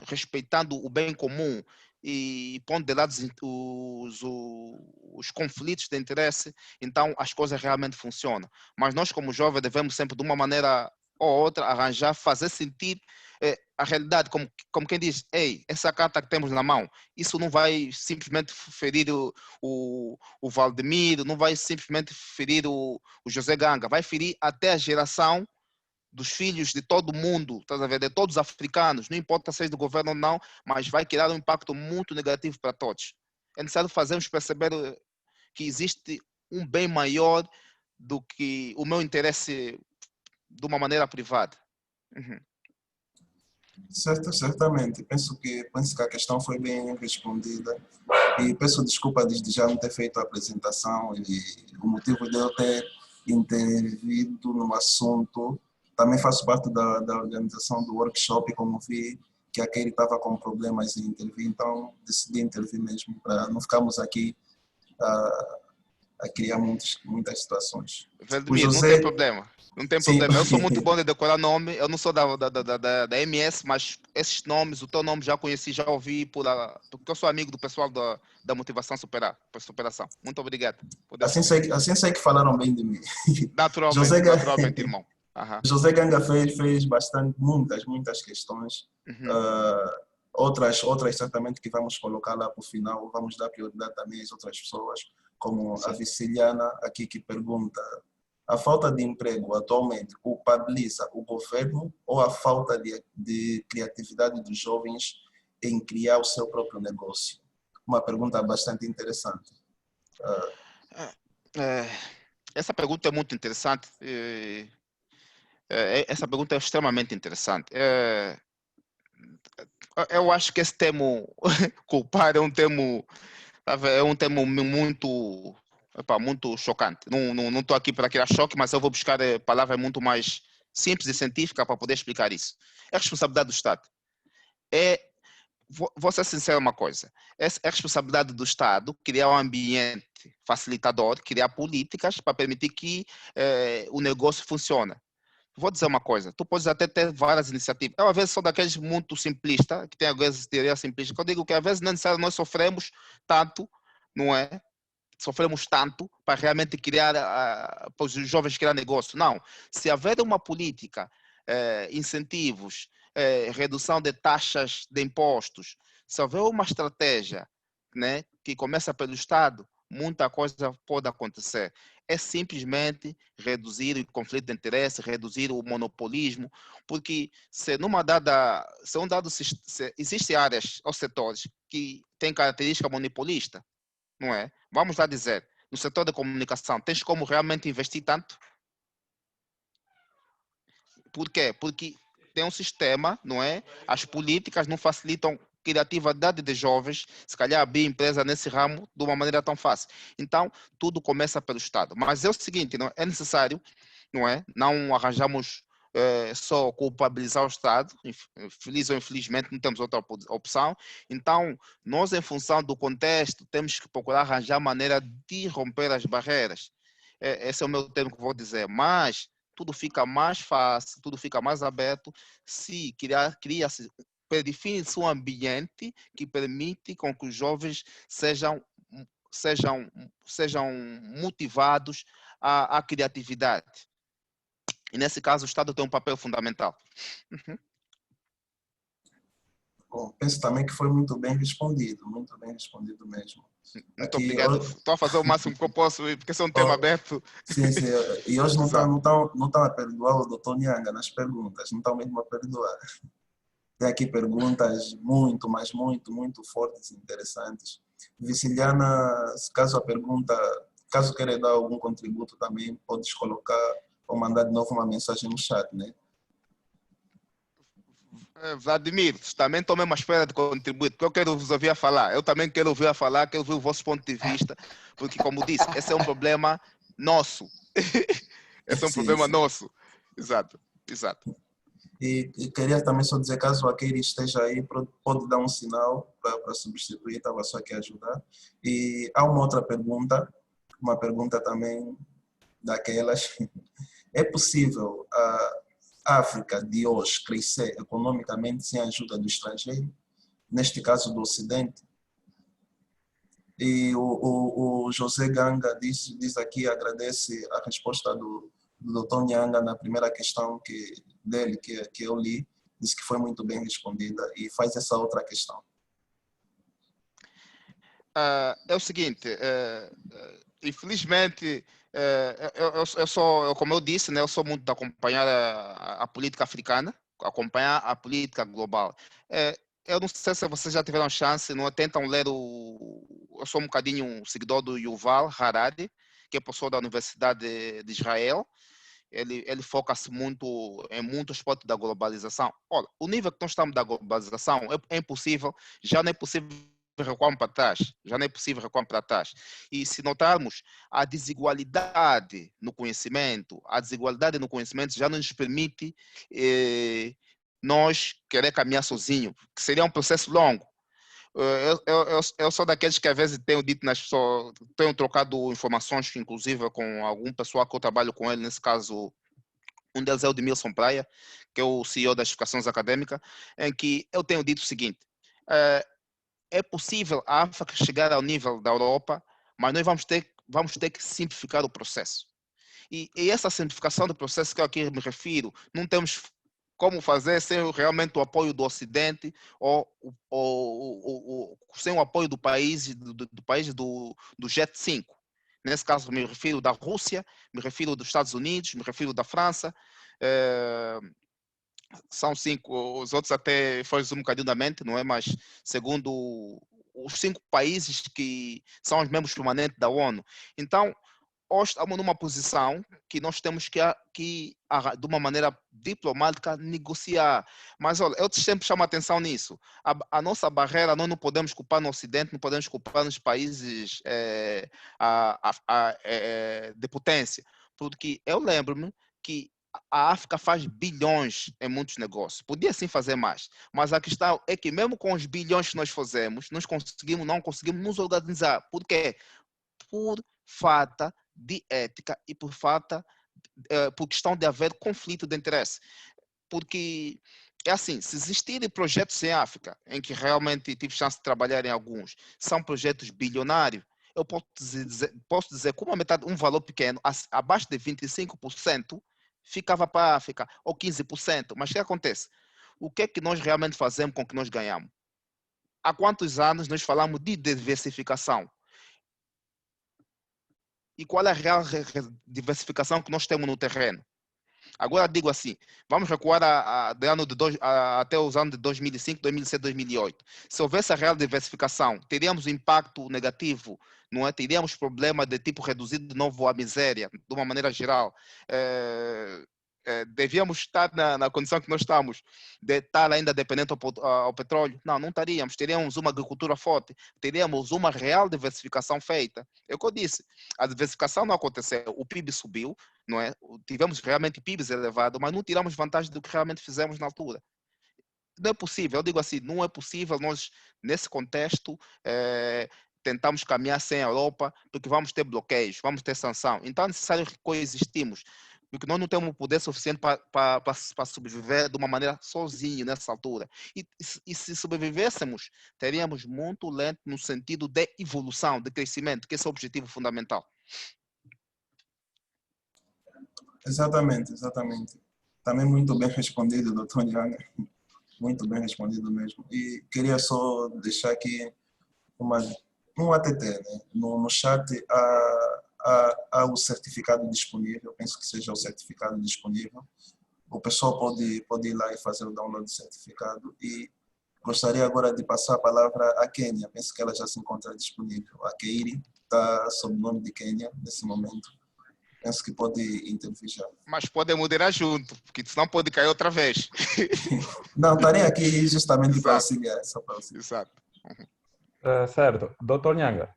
respeitando o bem comum e pondo de lado os conflitos de interesse, então as coisas realmente funcionam. Mas nós, como jovens, devemos sempre, de uma maneira ou outra, arranjar, fazer sentir a realidade, como quem diz, ei, essa carta que temos na mão, isso não vai simplesmente ferir o Valdemiro, não vai simplesmente ferir o José Ganga, vai ferir até a geração dos filhos de todo mundo, tá a ver? De todos os africanos, não importa se é do governo ou não, mas vai criar um impacto muito negativo para todos. É necessário fazermos perceber que existe um bem maior do que o meu interesse de uma maneira privada. Uhum. Certamente. Penso que a questão foi bem respondida e peço desculpa desde já não ter feito a apresentação e o motivo de eu ter intervido no assunto. Também faço parte da organização do workshop, como vi, que a Keiri estava com problemas em intervir, então decidi intervir mesmo, para não ficarmos aqui a criar muitas situações. O Vladimir, não tem José, problema. Não tem sim, problema. Eu sou muito bom de decorar nome. Eu não sou da MS, mas esses nomes, o teu nome já conheci, já ouvi porque eu sou amigo do pessoal da Motivação Superação. Muito obrigado. assim sei que falaram bem de mim. Naturalmente, naturalmente, irmão. Aham. José Ganga fez muitas questões. Uhum. Outras certamente que vamos colocar lá para o final, vamos dar prioridade também às outras pessoas, como a Viciliana aqui que pergunta: a falta de emprego atualmente culpabiliza o governo ou a falta de criatividade dos jovens em criar o seu próprio negócio? Uma pergunta bastante interessante. Essa pergunta é muito interessante. Essa pergunta é extremamente interessante. Eu acho que esse termo culpar é um termo muito, muito chocante. Não estou aqui para criar choque, mas eu vou buscar palavras muito mais simples e científicas para poder explicar isso. É responsabilidade do Estado. Vou ser sincero uma coisa. É responsabilidade do Estado criar um ambiente facilitador, criar políticas para permitir que o negócio funcione. Vou dizer uma coisa, tu podes até ter várias iniciativas. Eu, às vezes, sou daqueles muito simplistas, que tem, às vezes, teoria simplista, que eu digo que, às vezes, não é necessário nós sofremos tanto, não é? Sofremos tanto para realmente criar, para os jovens criar negócio. Não. Se houver uma política, incentivos, redução de taxas de impostos, se houver uma estratégia, né, que começa pelo Estado, muita coisa pode acontecer. É simplesmente reduzir o conflito de interesse, reduzir o monopolismo, porque se existem áreas ou setores que têm característica monopolista, não é? Vamos lá dizer, no setor da comunicação, tens como realmente investir tanto? Por quê? Porque tem um sistema, não é? As políticas não facilitam criatividade de jovens, se calhar abrir empresa nesse ramo de uma maneira tão fácil. Então, tudo começa pelo Estado. Mas é o seguinte, não é necessário, não é? Não arranjamos só culpabilizar o Estado, feliz ou infelizmente não temos outra opção. Então, nós, em função do contexto, temos que procurar arranjar maneira de romper as barreiras. Esse é o meu termo que vou dizer, mas tudo fica mais fácil, tudo fica mais aberto se cria-se, define-se um ambiente que permite com que os jovens sejam motivados à criatividade. E nesse caso o Estado tem um papel fundamental. Bom, penso também que foi muito bem respondido mesmo. Muito obrigado. Estou a fazer o máximo que eu posso, porque esse é um tema aberto. Sim. E hoje não estão a perdoar o doutor Nyanga nas perguntas, não estão mesmo a perdoar. Tem aqui perguntas muito fortes e interessantes. Viciliana, caso queira dar algum contributo também, podes colocar ou mandar de novo uma mensagem no chat, né? Vladimir, também estou mesmo à espera de contribuir, porque eu quero vos ouvir a falar. Eu também quero ouvir a falar, quero ouvir o vosso ponto de vista, porque, como disse, esse é um problema nosso. Esse é um problema nosso. Exato. E queria também só dizer, caso a Keiri esteja aí, pode dar um sinal para substituir, estava só aqui a ajudar. E há uma outra pergunta, uma pergunta também daquelas. É possível a África de hoje crescer economicamente sem a ajuda do estrangeiro, neste caso do Ocidente? E o José Ganga diz aqui, agradece a resposta do Dr. Nyanga na primeira questão que eu li, disse que foi muito bem respondida e faz essa outra questão. É o seguinte, infelizmente, como eu disse, né, eu sou muito de acompanhar a política africana, acompanhar a política global. Eu não sei se vocês já tiveram chance, não tentam ler eu sou um bocadinho um seguidor do Yuval Harari, que é professor da Universidade de Israel. Ele foca-se muito em muitos aspectos da globalização. Olha, o nível que nós estamos da globalização é impossível, já não é possível recuar para trás. E se notarmos, a desigualdade no conhecimento já não nos permite nós querer caminhar sozinho, que seria um processo longo. Eu sou daqueles que às vezes tenho dito nas pessoas, tenho trocado informações, inclusive com algum pessoal que eu trabalho com ele, nesse caso, um deles é o Demilson Praia, que é o CEO das Educações Acadêmicas, em que eu tenho dito o seguinte: é possível a África chegar ao nível da Europa, mas nós vamos ter que simplificar o processo. E essa simplificação do processo que eu aqui me refiro, não temos como fazer sem realmente o apoio do Ocidente ou sem o apoio do país do G5. Nesse caso, me refiro da Rússia, me refiro dos Estados Unidos, me refiro da França. São 5, os outros até fogem um bocadinho da mente, não é? Mas segundo os 5 países que são os membros permanentes da ONU. Então, hoje estamos numa posição que nós temos que de uma maneira diplomática, negociar. Mas, olha, eu sempre chamo a atenção nisso. A nossa barreira, nós não podemos culpar no Ocidente, não podemos culpar nos países de potência. Porque eu lembro-me que a África faz bilhões em muitos negócios. Podia sim fazer mais. Mas a questão é que mesmo com os bilhões que nós fazemos, não conseguimos nos organizar. Por quê? Por falta de ética e por questão de haver conflito de interesse. Porque é assim, se existirem projetos em África, em que realmente tive chance de trabalhar em alguns, são projetos bilionários, eu posso dizer que uma metade, um valor pequeno, abaixo de 25%, ficava para a África, ou 15%. Mas o que acontece? O que é que nós realmente fazemos com o que nós ganhamos? Há quantos anos nós falamos de diversificação? E qual é a real diversificação que nós temos no terreno? Agora digo assim, vamos recuar até os anos de 2005, 2007, 2008. Se houvesse a real diversificação, teríamos impacto negativo, não é? Teríamos problema de tipo reduzido de novo à miséria, de uma maneira geral. Devíamos estar na condição que nós estamos, de estar ainda dependente ao petróleo? Não estaríamos. Teríamos uma agricultura forte, teríamos uma real diversificação feita. É o que eu disse, a diversificação não aconteceu, o PIB subiu, não é? Tivemos realmente PIBs elevados, mas não tiramos vantagem do que realmente fizemos na altura. Não é possível, eu digo assim, não é possível nós, nesse contexto, tentamos caminhar sem a Europa, porque vamos ter bloqueios, vamos ter sanção. Então é necessário que coexistimos, porque nós não temos poder suficiente para sobreviver de uma maneira sozinho nessa altura. E se sobrevivêssemos, teríamos muito lento no sentido de evolução, de crescimento, que esse é o objetivo fundamental. Exatamente. Também muito bem respondido, doutor Nyanga. Muito bem respondido mesmo. E queria só deixar aqui um ATT, né? No chat há o certificado disponível, penso que seja o certificado disponível. O pessoal pode ir lá e fazer o download do certificado. E gostaria agora de passar a palavra à Kênia, penso que ela já se encontra disponível. A Keiri está sob o nome de Kênia nesse momento. Penso que pode intervir já. Mas pode moderar junto, porque senão pode cair outra vez. Não, estarei aqui justamente para auxiliar. Só para auxiliar. Exato. Certo. Doutor Nyanga.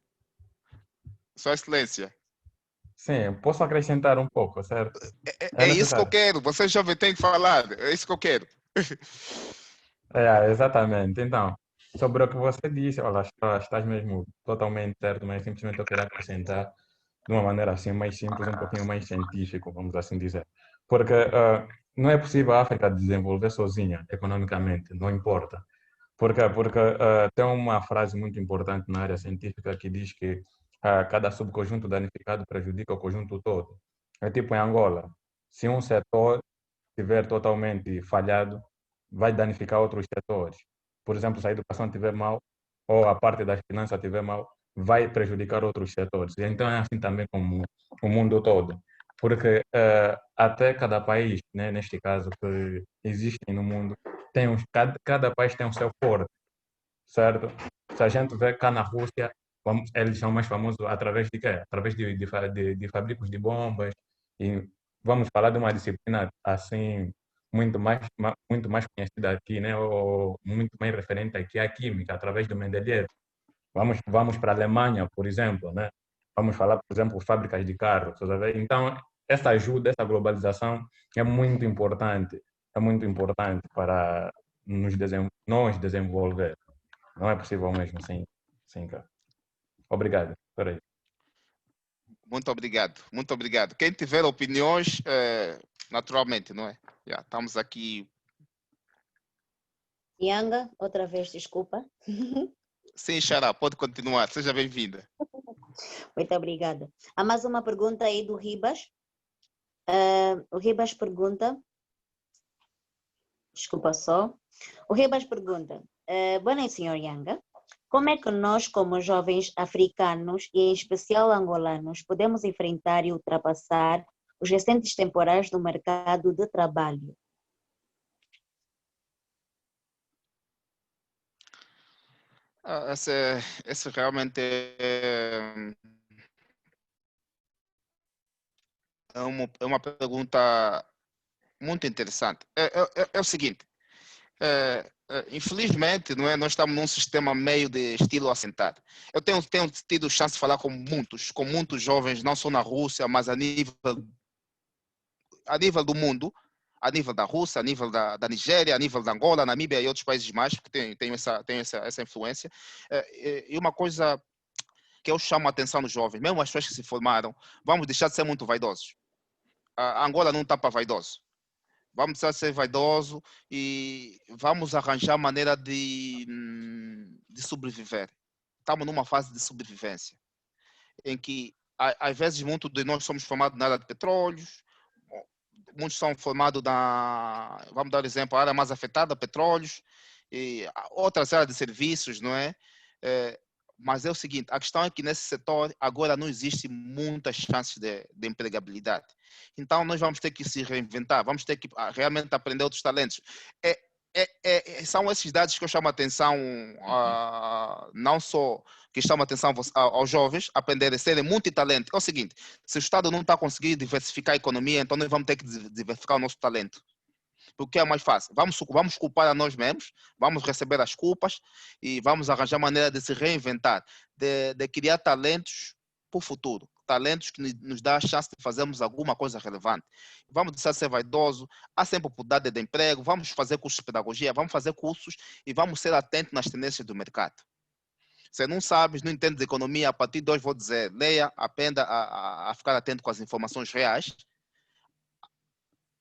Sua Excelência. Sim, posso acrescentar um pouco, certo? É isso que eu quero. Você jovem tem que falar. É isso que eu quero. Exatamente. Então, sobre o que você disse, olha, estás mesmo totalmente certo, mas simplesmente eu quero acrescentar de uma maneira assim mais simples, um pouquinho mais científico, vamos assim dizer. Porque não é possível a África desenvolver sozinha, economicamente, não importa. Por quê? Porque tem uma frase muito importante na área científica que diz que cada subconjunto danificado prejudica o conjunto todo. É tipo em Angola, se um setor estiver totalmente falhado, vai danificar outros setores. Por exemplo, se a educação estiver mal, ou a parte das finanças estiver mal, vai prejudicar outros setores. Então é assim também como o mundo todo. Porque até cada país, né, neste caso, que existem no mundo, cada país tem o seu forte, certo? Se a gente vê cá na Rússia, eles são mais famosos através de quê? Através de fábricos de bombas. E vamos falar de uma disciplina assim muito mais conhecida aqui, né? Ou muito mais referente aqui à química, através do Mendeleev. Vamos para a Alemanha, por exemplo, né? Vamos falar, por exemplo, fábricas de carros. Então, essa ajuda, essa globalização é muito importante. é muito importante para nós desenvolver. Não é possível mesmo sem cá. Obrigado. Peraí. Muito obrigado, muito obrigado. Quem tiver opiniões, naturalmente, não é? Já estamos aqui. Yanga, outra vez, desculpa. Sim, Xará, pode continuar. Seja bem-vinda. Muito obrigada. Há mais uma pergunta aí do Ribas. O Ribas pergunta. Desculpa só. O Ribas pergunta. Boa noite, senhor Yanga. Como é que nós, como jovens africanos e em especial angolanos, podemos enfrentar e ultrapassar os recentes temporais no mercado de trabalho? Esse realmente é uma pergunta muito interessante. É o seguinte, infelizmente, não é, nós estamos num sistema meio de estilo assentado. Eu tenho tido chance de falar com muitos jovens, não só na Rússia, mas a nível do mundo, a nível da Rússia, a nível da Nigéria, a nível da Angola, Namíbia e outros países mais que têm essa influência. E uma coisa que eu chamo a atenção nos jovens, mesmo as pessoas que se formaram, vamos deixar de ser muito vaidosos. A Angola não está para vaidoso. Vamos deixar de ser vaidoso e vamos arranjar maneira de sobreviver. Estamos numa fase de sobrevivência, em que, às vezes, muitos de nós somos formados na área de petróleos, muitos são formados vamos dar exemplo, a área mais afetada, petróleos, e outras áreas de serviços, não é? Mas é o seguinte, a questão é que nesse setor agora não existe muitas chances de empregabilidade. Então nós vamos ter que se reinventar, vamos ter que realmente aprender outros talentos. São esses dados que eu chamo a atenção, não só que chamam a atenção aos jovens, aprenderem a serem multitalento. É o seguinte, se o Estado não está conseguindo diversificar a economia, então nós vamos ter que diversificar o nosso talento. Porque é mais fácil. Vamos culpar a nós mesmos, vamos receber as culpas e vamos arranjar maneira de se reinventar, de criar talentos para o futuro. Talentos que nos dão a chance de fazermos alguma coisa relevante. Vamos deixar de ser vaidoso, há sempre oportunidade de emprego, vamos fazer cursos de pedagogia, vamos fazer cursos e vamos ser atentos nas tendências do mercado. Se não sabes, não entendes de economia, a partir de hoje vou dizer, leia, aprenda a ficar atento com as informações reais,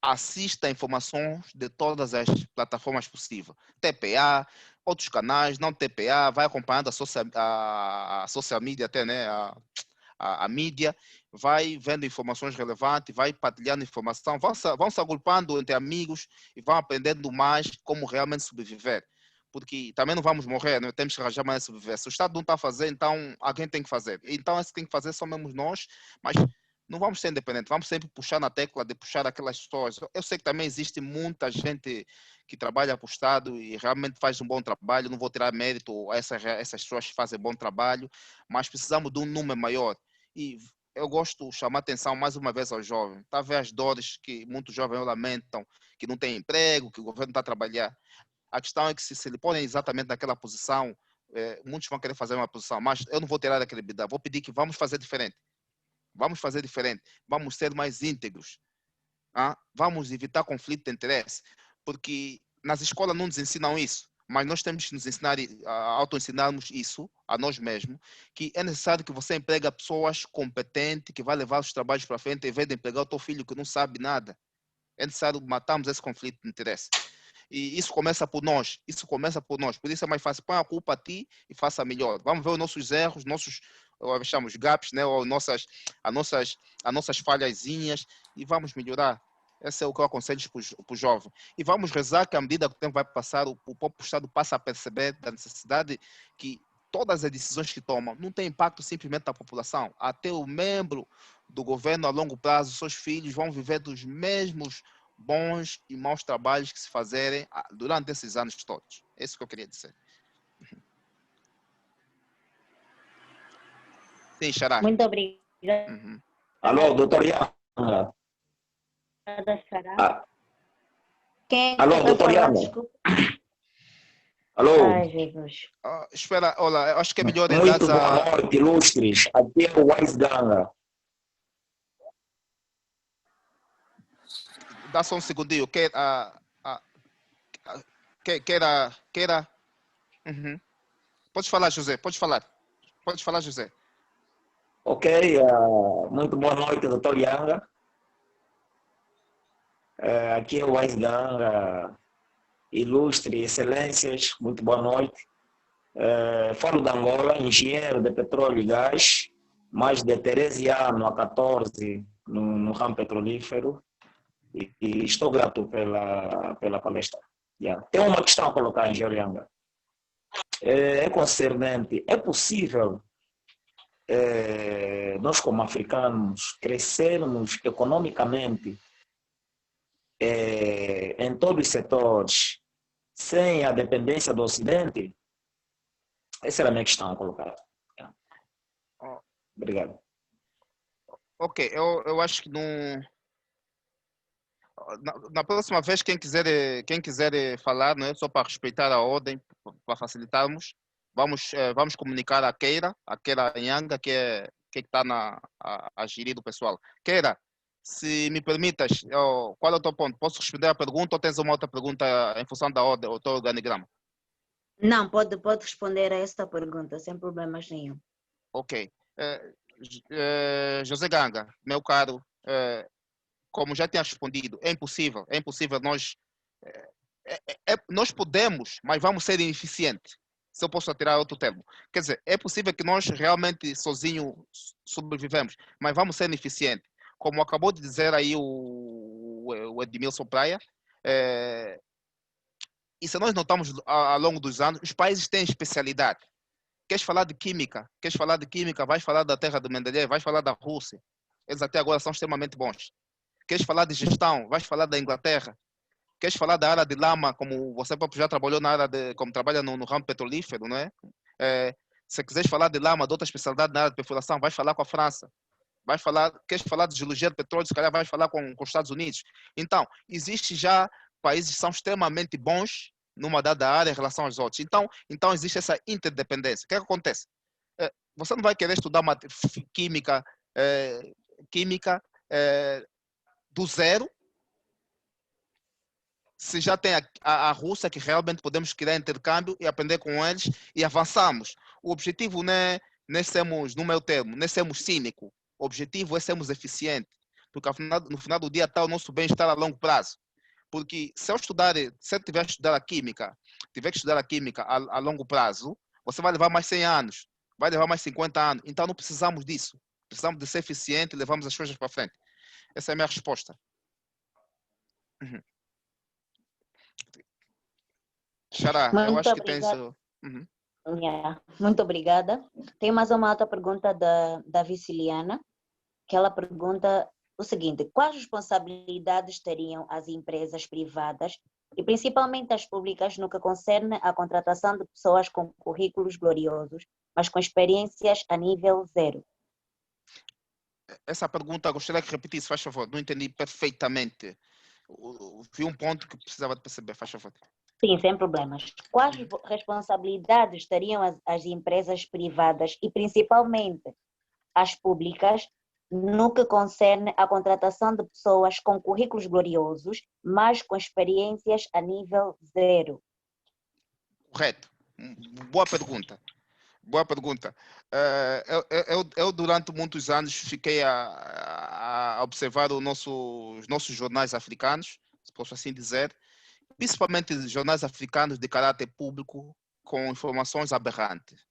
assista a informações de todas as plataformas possíveis. TPA, outros canais, não TPA, vai acompanhando a social media até, né? A mídia, vai vendo informações relevantes, vai partilhando informação, vão se agrupando entre amigos e vão aprendendo mais como realmente sobreviver. Porque também não vamos morrer, né? Temos que arranjar mais sobreviver. Se o Estado não está a fazer, então alguém tem que fazer. Então, esse que tem que fazer somos nós, mas não vamos ser independentes, vamos sempre puxar na tecla de puxar aquelas pessoas. Eu sei que também existe muita gente que trabalha para o Estado e realmente faz um bom trabalho, não vou tirar mérito a essas pessoas que fazem bom trabalho, mas precisamos de um número maior. E eu gosto de chamar a atenção mais uma vez aos jovens. Está a ver as dores que muitos jovens lamentam, que não têm emprego, que o governo está a trabalhar. A questão é que se ele põe exatamente naquela posição, muitos vão querer fazer uma posição, mas eu não vou tirar a credibilidade, vou pedir que vamos fazer diferente. Vamos fazer diferente, vamos ser mais íntegros, vamos evitar conflito de interesse, porque nas escolas não nos ensinam isso, mas nós temos que nos ensinar, auto-ensinarmos isso a nós mesmos, que é necessário que você empregue pessoas competentes, que vai levar os trabalhos para frente, em vez de empregar o teu filho que não sabe nada. É necessário matarmos esse conflito de interesse. E isso começa por nós, por isso é mais fácil, põe a culpa a ti e faça melhor. Vamos ver os nossos erros, chamamos gaps, né, ou as nossas falhazinhas e vamos melhorar. Esse é o que eu aconselho para os jovens. E vamos rezar que à medida que o tempo vai passar, o próprio Estado passa a perceber da necessidade que todas as decisões que tomam não têm impacto simplesmente na população. Até o membro do governo a longo prazo, seus filhos vão viver dos mesmos bons e maus trabalhos que se fazerem durante esses anos todos. É isso que eu queria dizer. Sim, Xará. Muito obrigada. Alô, doutor Ian. Alô, doutor Ian. Alô. Ai, Jesus. Espera, olha, eu acho que é melhor... Muito boa noite, ilustres. Aqui é o Wise Ganga. Dá só um segundinho, que Queira. Uhum. Podes falar, José, pode falar. Pode falar, José. Ok, muito boa noite, doutor Yanga. Aqui é o Wise Gang, ilustre, excelências, muito boa noite. Falo de Angola, engenheiro de petróleo e gás, mais de 13 anos a 14 no ramo petrolífero e estou grato pela palestra. Yeah. Tem uma questão a colocar, engenheiro Yanga. É concernente, é possível nós como africanos crescermos economicamente em todos os setores sem a dependência do Ocidente? Essa era a minha questão a colocar. Oh, Obrigado. ok, eu acho que na próxima vez, quem quiser falar, não é só para respeitar a ordem, para facilitarmos, vamos comunicar a Keira Nyanga, que está a gerir o pessoal. Keira, se me permitas, qual é o teu ponto? Posso responder a pergunta ou tens uma outra pergunta em função da ordem, ou do teu organigrama? Não, pode responder a esta pergunta sem problemas nenhum. Ok. José Ganga, meu caro, como já tinha respondido, é impossível nós podemos, mas vamos ser ineficientes. Se eu posso tirar outro termo. Quer dizer, é possível que nós realmente sozinhos sobrevivemos, mas vamos ser ineficientes. Como acabou de dizer aí o Edmilson Praia, e se nós notamos ao longo dos anos, os países têm especialidade. Queres falar de química? Vais falar da terra de Mendeleev, vais falar da Rússia. Eles até agora são extremamente bons. Queres falar de gestão? Vais falar da Inglaterra. Queres falar da área de lama, como você próprio já trabalhou na área como trabalha no ramo petrolífero, não é? Se quiseres falar de lama, de outra especialidade na área de perfuração, vais falar com a França. Queres falar de geologia de petróleo, se calhar vais falar com os Estados Unidos. Então, existe já países que são extremamente bons numa dada área em relação aos outros. Então existe essa interdependência. O que é que acontece? Você não vai querer estudar química, do zero, se já tem a Rússia, que realmente podemos criar intercâmbio e aprender com eles e avançarmos. O objetivo não é sermos, no meu termo, não é sermos cínicos. O objetivo é sermos eficientes, porque no final do dia está o nosso bem-estar a longo prazo. Porque se eu tiver que estudar a química a longo prazo, você vai levar mais 100 anos, vai levar mais 50 anos. Então não precisamos disso. Precisamos de ser eficientes e levamos as coisas para frente. Essa é a minha resposta. Uhum. Xará, eu acho que tens... Uhum. Muito obrigada. Tem mais uma outra pergunta da Viciliana, que ela pergunta o seguinte: quais responsabilidades teriam as empresas privadas e principalmente as públicas no que concerne à contratação de pessoas com currículos gloriosos, mas com experiências a nível zero? Essa pergunta, gostaria que repetisse, faz favor. Não entendi perfeitamente. Vi um ponto que precisava de perceber, faz favor. Sim, sem problemas. Quais responsabilidades teriam as empresas privadas e principalmente as públicas no que concerne à contratação de pessoas com currículos gloriosos, mas com experiências a nível zero? Correto. Boa pergunta. Eu durante muitos anos fiquei a observar os nossos jornais africanos, se posso assim dizer, principalmente jornais africanos de caráter público com informações aberrantes.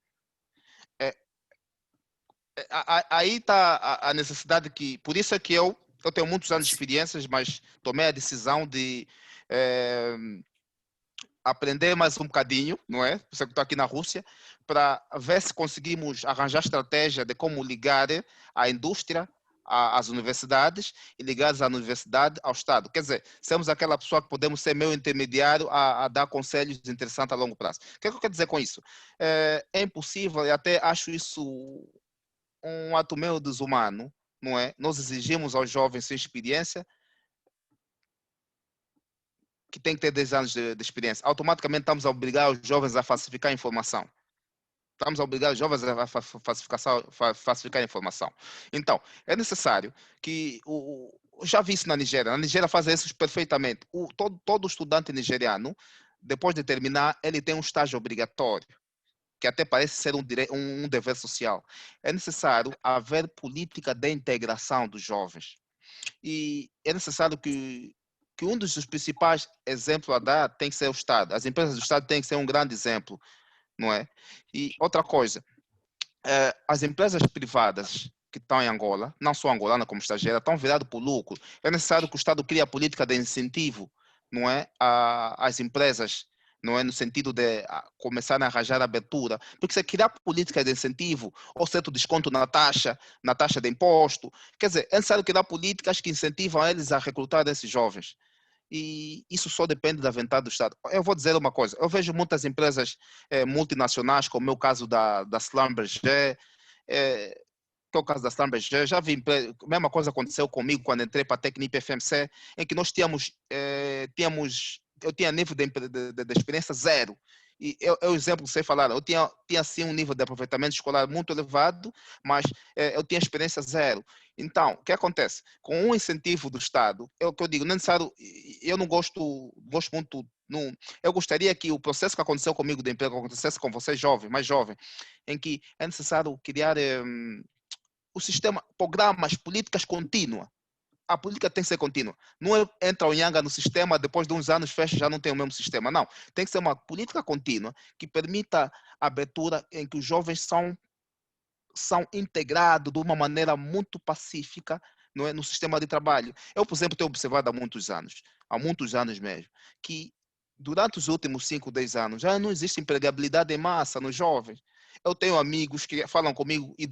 Aí está a necessidade por isso é que eu tenho muitos anos de experiências, mas tomei a decisão de aprender mais um bocadinho, não é? Por isso que estou aqui na Rússia, para ver se conseguimos arranjar estratégia de como ligar a indústria às universidades e ligados à universidade ao Estado. Quer dizer, sermos aquela pessoa que podemos ser meio intermediário a dar conselhos interessantes a longo prazo. O que é que eu quero dizer com isso? É impossível, e até acho isso um ato meio desumano, não é? Nós exigimos aos jovens sem experiência que tem que ter 10 anos de experiência. Automaticamente estamos a obrigar os jovens a falsificar a informação. Estamos a obrigar os jovens a falsificar a informação. Então, é necessário que... já vi isso na Nigéria. Na Nigéria fazem isso perfeitamente. Todo estudante nigeriano depois de terminar, ele tem um estágio obrigatório, que até parece ser um dever social. É necessário haver política de integração dos jovens. E é necessário que um dos principais exemplos a dar tem que ser o Estado. As empresas do Estado têm que ser um grande exemplo, não é? E outra coisa, as empresas privadas que estão em Angola, não só angolana como estrangeira, estão viradas por lucro. É necessário que o Estado crie a política de incentivo, não é, às empresas, não é, no sentido de começar a arranjar abertura, porque se criar política de incentivo, ou certo desconto na taxa de imposto, quer dizer, é necessário criar políticas que incentivam eles a recrutar esses jovens. E isso só depende da vontade do Estado. Eu vou dizer uma coisa, eu vejo muitas empresas multinacionais, como é o caso da Schlumberger, que é o caso da Schlumberger, já vi, a mesma coisa aconteceu comigo quando entrei para a Tecnip FMC, em que nós eu tinha nível de experiência zero. E o exemplo que você falar, eu tinha sim um nível de aproveitamento escolar muito elevado, mas eu tinha experiência zero. Então, o que acontece? Com um incentivo do Estado, é o que eu digo, não é necessário, eu não gosto muito, não, eu gostaria que o processo que aconteceu comigo de emprego acontecesse com você jovem, mais jovem, em que é necessário criar o sistema, programas, políticas contínuas. A política tem que ser contínua. Não entra o Nhanga no sistema, depois de uns anos fecha, já não tem o mesmo sistema. Não. Tem que ser uma política contínua que permita a abertura em que os jovens são integrados de uma maneira muito pacífica, não é, no sistema de trabalho. Eu, por exemplo, tenho observado há muitos anos mesmo, que durante os últimos 5, 10 anos já não existe empregabilidade em massa nos jovens. Eu tenho amigos que falam comigo e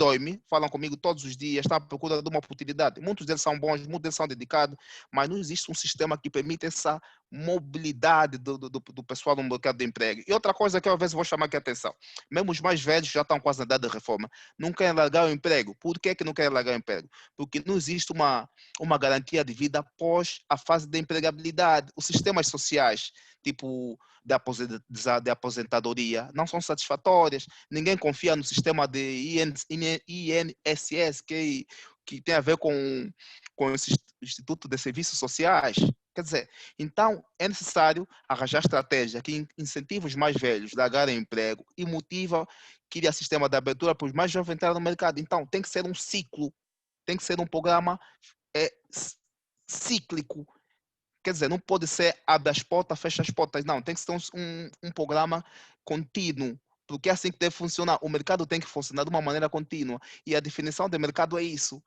falam comigo todos os dias, estão à procura de uma oportunidade. Muitos deles são bons, muitos deles são dedicados, mas não existe um sistema que permita essa mobilidade do pessoal no mercado de emprego. E outra coisa que eu às vezes vou chamar aqui a atenção, mesmo os mais velhos já estão quase na idade de reforma, não querem largar o emprego. Por que não querem largar o emprego? Porque não existe uma garantia de vida após a fase de empregabilidade. Os sistemas sociais, tipo de aposentadoria, não são satisfatórias. Ninguém confia no sistema de INSS, que tem a ver com o Instituto de Serviços Sociais. Quer dizer, então é necessário arranjar estratégia que incentive os mais velhos a largarem emprego e motiva que o sistema de abertura para os mais jovens entrarem no mercado. Então tem que ser um ciclo, tem que ser um programa cíclico. Quer dizer, não pode ser abre as portas, fecha as portas. Não, tem que ser um programa contínuo, porque é assim que deve funcionar. O mercado tem que funcionar de uma maneira contínua. E a definição de mercado é isso.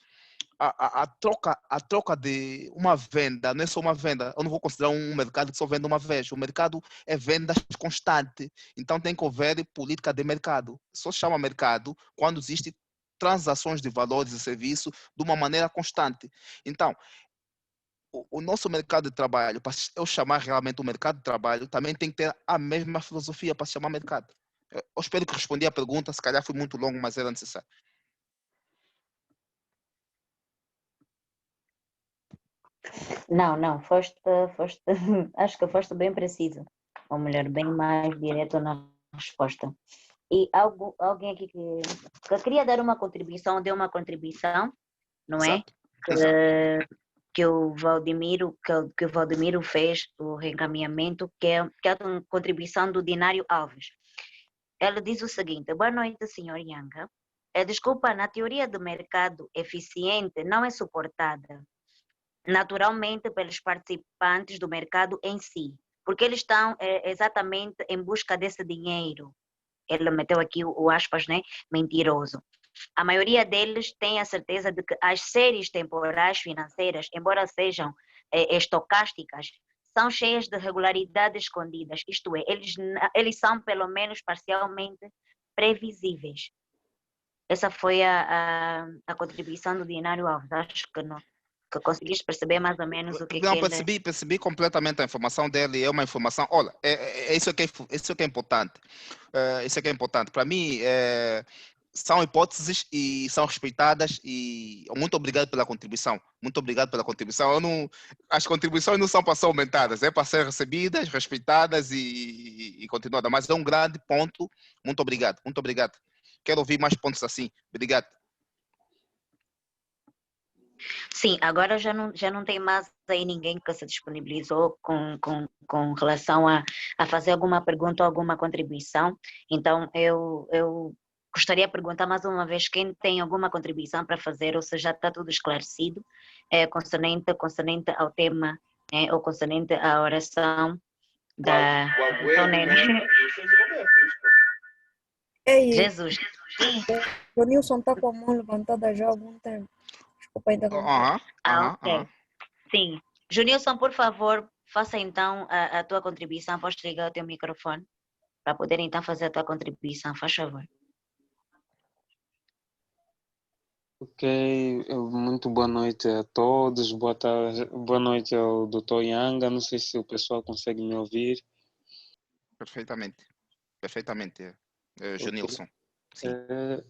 A troca de uma venda, não é só uma venda. Eu não vou considerar um mercado que só vende uma vez. O mercado é venda constante. Então tem que haver política de mercado. Só se chama mercado quando existe transações de valores e serviços de uma maneira constante. Então, o nosso mercado de trabalho, para eu chamar realmente o mercado de trabalho, também tem que ter a mesma filosofia para se chamar mercado. Eu espero que respondi a pergunta, se calhar foi muito longo, mas era necessário. Não, acho que foste bem preciso, ou melhor, bem mais direto na resposta. E alguém aqui que queria dar uma contribuição, deu uma contribuição, não é? Que o Valdemiro fez o reencaminhamento, que é a contribuição do Dinário Alves. Ela diz o seguinte: boa noite, senhor Nhanga. Desculpa, na teoria do mercado eficiente não é suportada naturalmente pelos participantes do mercado em si, porque eles estão exatamente em busca desse dinheiro. Ele meteu aqui o aspas, né? Mentiroso. A maioria deles tem a certeza de que as séries temporais financeiras, embora sejam estocásticas, são cheias de regularidades escondidas, isto é, eles são pelo menos parcialmente previsíveis. Essa foi a contribuição do Dinário Alves. Acho que não. Que conseguiste perceber mais ou menos o que não, que ele... percebi completamente a informação dele. É uma informação, olha, isso que é importante. Isso que é importante. Para mim, são hipóteses e são respeitadas, e muito obrigado pela contribuição. Muito obrigado pela contribuição. As contribuições não são para ser aumentadas, é para ser recebidas, respeitadas e continuadas. Mas é um grande ponto. Muito obrigado, muito obrigado. Quero ouvir mais pontos assim. Obrigado. Sim, agora já não tem mais aí ninguém que se disponibilizou com relação a fazer alguma pergunta ou alguma contribuição. Então, eu gostaria de perguntar mais uma vez quem tem alguma contribuição para fazer, ou seja, já está tudo esclarecido, consonante ao tema, ou consonante à oração da São Nene. Ei, Jesus. o Nilson está com a mão levantada já há algum tempo. Desculpa interromper. Aham, aham, Ok. aham. Sim. Junilson, por favor, faça então a tua contribuição. Podes ligar o teu microfone para poder então fazer a tua contribuição, faz favor. Ok, muito boa noite a todos, boa tarde, boa noite ao Dr. Yanga, não sei se o pessoal consegue me ouvir. Perfeitamente. Perfeitamente, Junilson. Sim.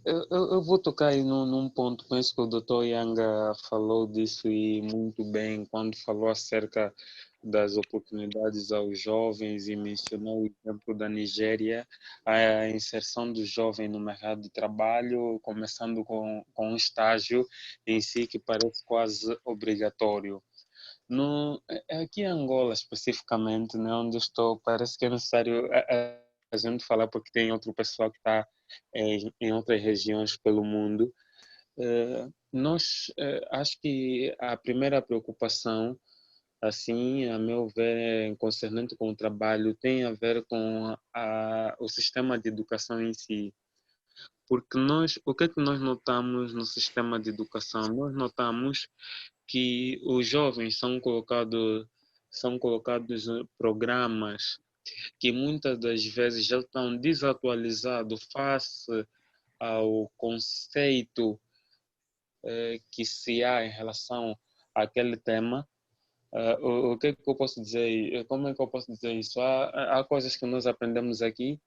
Eu vou tocar aí num ponto, penso que o Dr. Yanga falou disso e muito bem, quando falou acerca das oportunidades aos jovens e mencionou o exemplo da Nigéria, a inserção do jovem no mercado de trabalho, começando com um estágio em si que parece quase obrigatório. Aqui em Angola, especificamente, né, onde eu estou, parece que é necessário a gente falar, porque tem outro pessoal que está em outras regiões pelo mundo. Acho que a primeira preocupação, assim, a meu ver, concernente com o trabalho, tem a ver com o sistema de educação em si. Porque o que é que nós notamos no sistema de educação? Nós notamos que os jovens são colocados em programas que muitas das vezes já estão desatualizados face ao conceito que se há em relação àquele tema. O que é que eu posso dizer? Como é que eu posso dizer isso? Há coisas que nós aprendemos aqui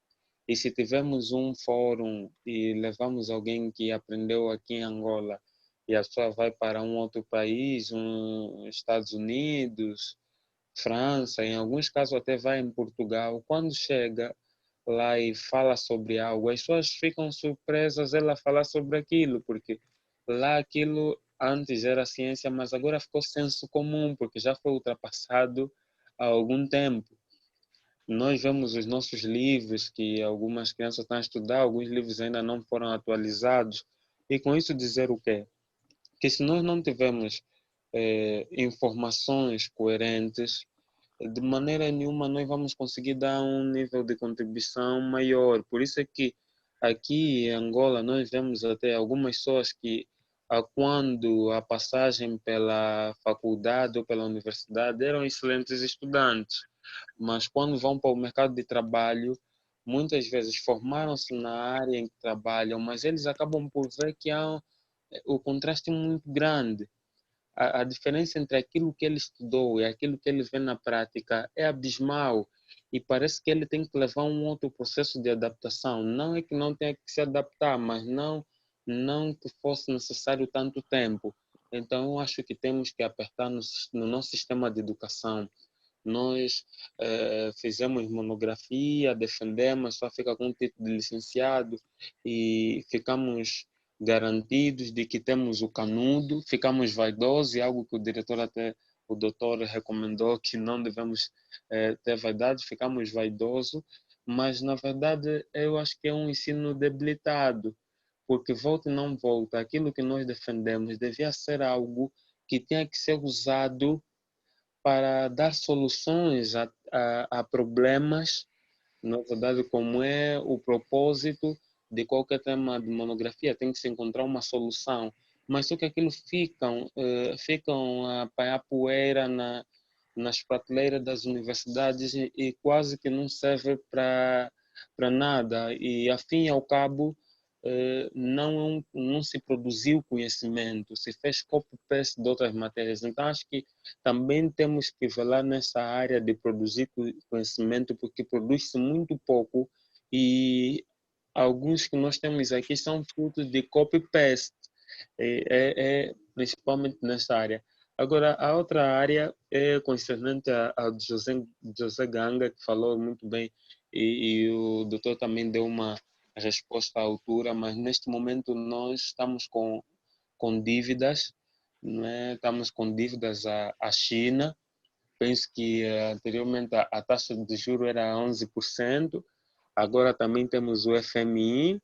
e se tivermos um fórum e levamos alguém que aprendeu aqui em Angola e a pessoa vai para um outro país, Estados Unidos, França, em alguns casos até vai em Portugal, quando chega lá e fala sobre algo, as pessoas ficam surpresas ela falar sobre aquilo, porque lá aquilo antes era ciência, mas agora ficou senso comum, porque já foi ultrapassado há algum tempo. Nós vemos os nossos livros que algumas crianças estão a estudar, alguns livros ainda não foram atualizados. E com isso dizer o quê? Que se nós não tivermos informações coerentes, de maneira nenhuma nós vamos conseguir dar um nível de contribuição maior. Por isso é que aqui em Angola nós vemos até algumas pessoas que quando a passagem pela faculdade ou pela universidade eram excelentes estudantes, mas quando vão para o mercado de trabalho, muitas vezes formaram-se na área em que trabalham, mas eles acabam por ver que há o contraste muito grande. A diferença entre aquilo que ele estudou e aquilo que ele vê na prática é abismal e parece que ele tem que levar um outro processo de adaptação. Não é que não tenha que se adaptar, mas não que fosse necessário tanto tempo. Então, eu acho que temos que apertar no nosso sistema de educação. Nós fizemos monografia, defendemos, só fica com o título de licenciado e ficamos garantidos de que temos o canudo, ficamos vaidosos, e algo que o diretor até, o doutor recomendou que não devemos ter vaidade, ficamos vaidosos, mas na verdade eu acho que é um ensino debilitado, porque volta e não volta, aquilo que nós defendemos devia ser algo que tinha que ser usado para dar soluções a problemas, na verdade, como é o propósito de qualquer tema de monografia, tem que se encontrar uma solução. Mas só que aquilo ficam a apanhar poeira nas prateleiras das universidades e quase que não serve para nada. E, a fim e ao cabo, não se produziu conhecimento, se fez copy-paste de outras matérias. Então, acho que também temos que velar nessa área de produzir conhecimento, porque produz-se muito pouco e alguns que nós temos aqui são frutos de copy-paste, principalmente nessa área. Agora, a outra área é concernente ao José Ganga, que falou muito bem, e o doutor também deu uma resposta à altura, mas neste momento nós estamos com dívidas não é? Estamos com dívidas à China. Penso que anteriormente a taxa de juros era 11%, agora também temos o FMI,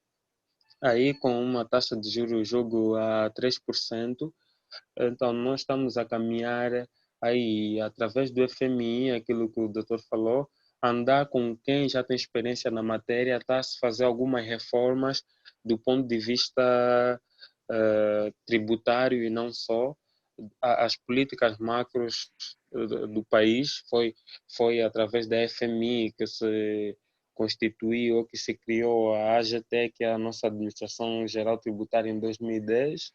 aí com uma taxa de juros jogo a 3%. Então, nós estamos a caminhar aí, através do FMI, aquilo que o doutor falou, andar com quem já tem experiência na matéria, está a se fazer algumas reformas do ponto de vista tributário e não só. As políticas macros do país foi através da FMI que se constituiu, que se criou a AGT, que é a nossa Administração Geral Tributária, em 2010.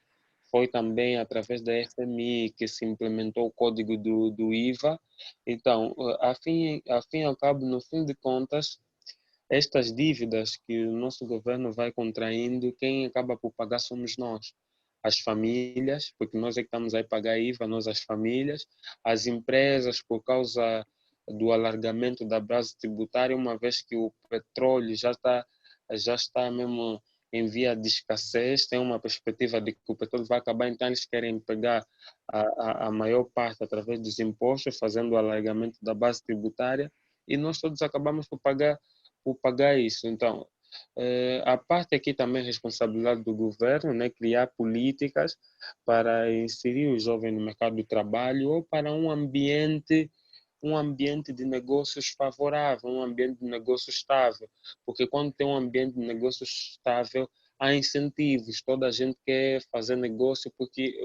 Foi também através da FMI que se implementou o código do IVA. Então, a fim e ao cabo, no fim de contas, estas dívidas que o nosso governo vai contraindo, quem acaba por pagar somos nós, as famílias, porque nós é que estamos aí a pagar IVA, nós as famílias, as empresas, por causa do alargamento da base tributária, uma vez que o petróleo já está mesmo em via de escassez, tem uma perspectiva de que o petróleo vai acabar, então eles querem pegar a maior parte através dos impostos, fazendo o alargamento da base tributária, e nós todos acabamos por pagar isso. Então, a parte aqui também é responsabilidade do governo, né, criar políticas para inserir o jovem no mercado do trabalho ou para um ambiente de negócios favorável, um ambiente de negócio estável, porque quando tem um ambiente de negócio estável, há incentivos, toda a gente quer fazer negócio porque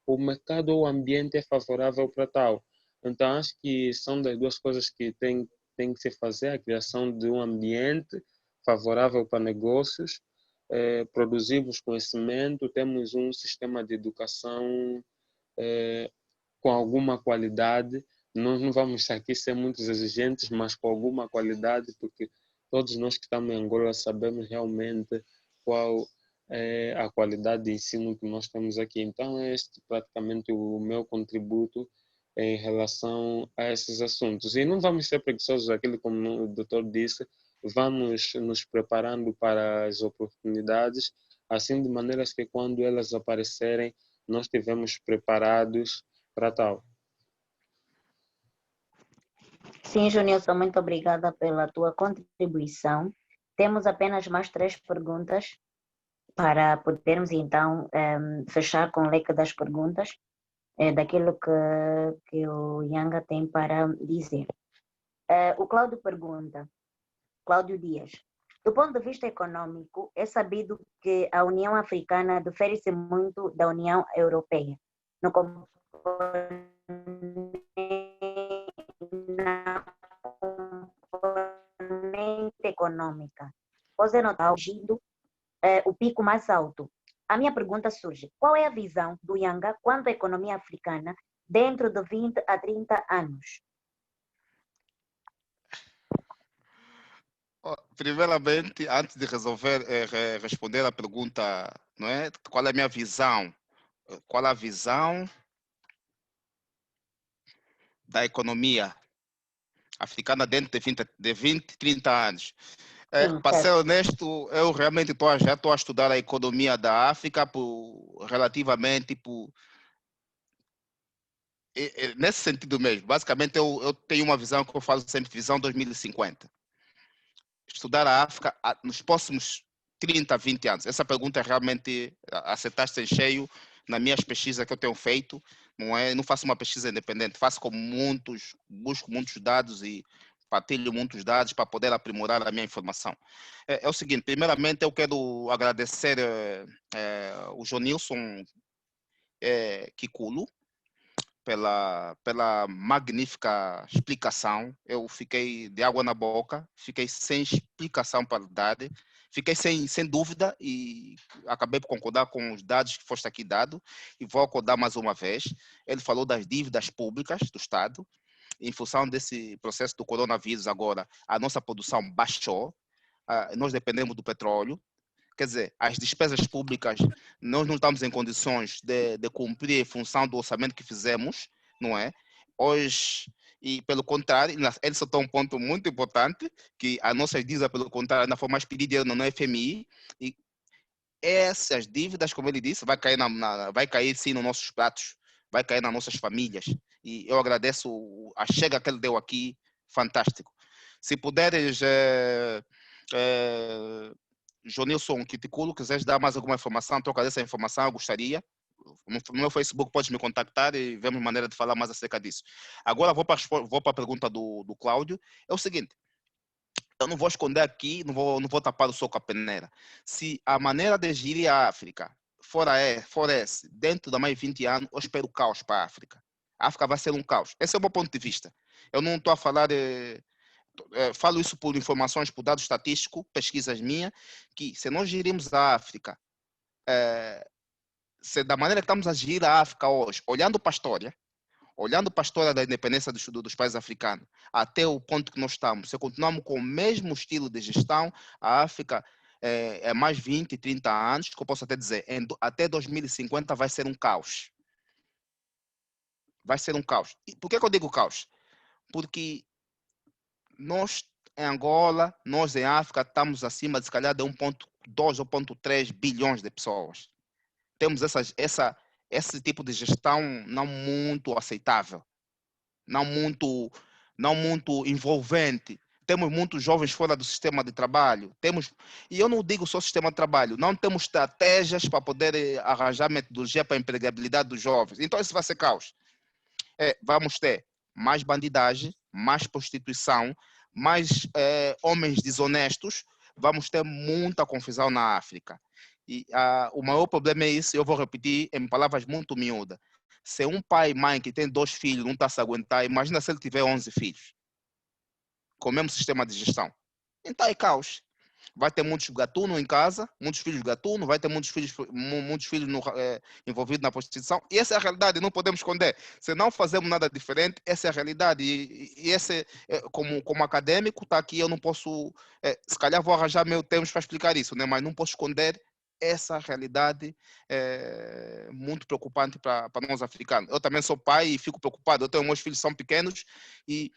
o mercado ou o ambiente é favorável para tal. Então, acho que são das duas coisas que tem que se fazer, a criação de um ambiente favorável para negócios, produzimos conhecimento, temos um sistema de educação com alguma qualidade. Nós não vamos aqui ser muito exigentes, mas com alguma qualidade, porque todos nós que estamos em Angola sabemos realmente qual é a qualidade de ensino que nós temos aqui. Então, este é praticamente o meu contributo em relação a esses assuntos. E não vamos ser preguiçosos, aquilo como o doutor disse, vamos nos preparando para as oportunidades, assim de maneiras que quando elas aparecerem, nós estivemos preparados para tal. Sim, Junilson, muito obrigada pela tua contribuição. Temos apenas mais 3 perguntas para podermos, então, fechar com o leque das perguntas, daquilo que o Yanga tem para dizer. O Cláudio pergunta, Cláudio Dias, do ponto de vista econômico, é sabido que a União Africana difere-se muito da União Europeia no na componente econômica. Pode notar o pico mais alto. A minha pergunta surge: qual é a visão do Yanga quanto à economia africana dentro de 20 a 30 anos? Primeiramente, antes de responder a pergunta, não é? Qual é a minha visão? Qual a visão da economia africana dentro de 20, 30 anos? Para ser honesto, eu realmente já estou a estudar a economia da África relativamente nesse sentido mesmo. Basicamente, eu tenho uma visão que eu falo sempre, visão 2050. Estudar a África nos próximos 30, 20 anos. Essa pergunta realmente acertaste em cheio nas minhas pesquisas que eu tenho feito. Não faço uma pesquisa independente, faço busco muitos dados e partilho muitos dados para poder aprimorar a minha informação. É o seguinte, primeiramente eu quero agradecer o Jonilson Kikulo pela magnífica explicação. Eu fiquei de água na boca, fiquei sem explicação para dar, fiquei sem dúvida e acabei por concordar com os dados que foste aqui dado e vou acordar mais uma vez. Ele falou das dívidas públicas do Estado. Em função desse processo do coronavírus agora, a nossa produção baixou, nós dependemos do petróleo, quer dizer, as despesas públicas, nós não estamos em condições de cumprir em função do orçamento que fizemos, não é? Hoje, e pelo contrário, ele soltou um ponto muito importante, que a nossa dívidas, pelo contrário, ainda foi mais pedida no FMI, e essas dívidas, como ele disse, vai cair, vai cair sim nos nossos pratos, vai cair nas nossas famílias. E eu agradeço a chega que ele deu aqui, fantástico. Se puderes, Jonilson Kiticulo, quiseres dar mais alguma informação, troca dessa informação, eu gostaria. No meu Facebook podes me contactar e vemos maneira de falar mais acerca disso. Agora vou para a pergunta do Cláudio. É o seguinte, eu não vou esconder aqui, não vou tapar o sol com a peneira. Se a maneira de gerir a África for esse, dentro de mais 20 anos, eu espero caos para a África. A África vai ser um caos. Esse é o meu ponto de vista. Eu não estou a falar falo isso por informações, por dados estatísticos, pesquisas minhas, que se nós gerirmos a África, se da maneira que estamos a gerir a África hoje, olhando para a história da independência dos países africanos, até o ponto que nós estamos, se continuarmos com o mesmo estilo de gestão, a África é mais 20, 30 anos, que eu posso até dizer, até 2050 vai ser um caos. Vai ser um caos. E por que eu digo caos? Porque nós em Angola, nós em África, estamos acima de, se calhar, de 1,2 ou 1,3 bilhões de pessoas. Temos esse tipo de gestão não muito aceitável, não muito envolvente. Temos muitos jovens fora do sistema de trabalho. E eu não digo só sistema de trabalho, não temos estratégias para poder arranjar metodologia para a empregabilidade dos jovens. Então, isso vai ser caos. Vamos ter mais bandidagem, mais prostituição, mais homens desonestos, vamos ter muita confusão na África. E o maior problema é isso, eu vou repetir em palavras muito miúdas. Se um pai e mãe que tem 2 filhos não está a se aguentar, imagina se ele tiver 11 filhos, com o mesmo sistema de gestão. Então é caos. Vai ter muitos gatunos em casa, muitos filhos gatunos, vai ter muitos filhos envolvidos na prostituição. E essa é a realidade, não podemos esconder. Se não fazemos nada diferente, essa é a realidade. E esse, como acadêmico, está aqui, eu não posso... se calhar vou arranjar meu tempo para explicar isso, né? Mas não posso esconder essa realidade muito preocupante para nós africanos. Eu também sou pai e fico preocupado. Eu tenho meus filhos são pequenos e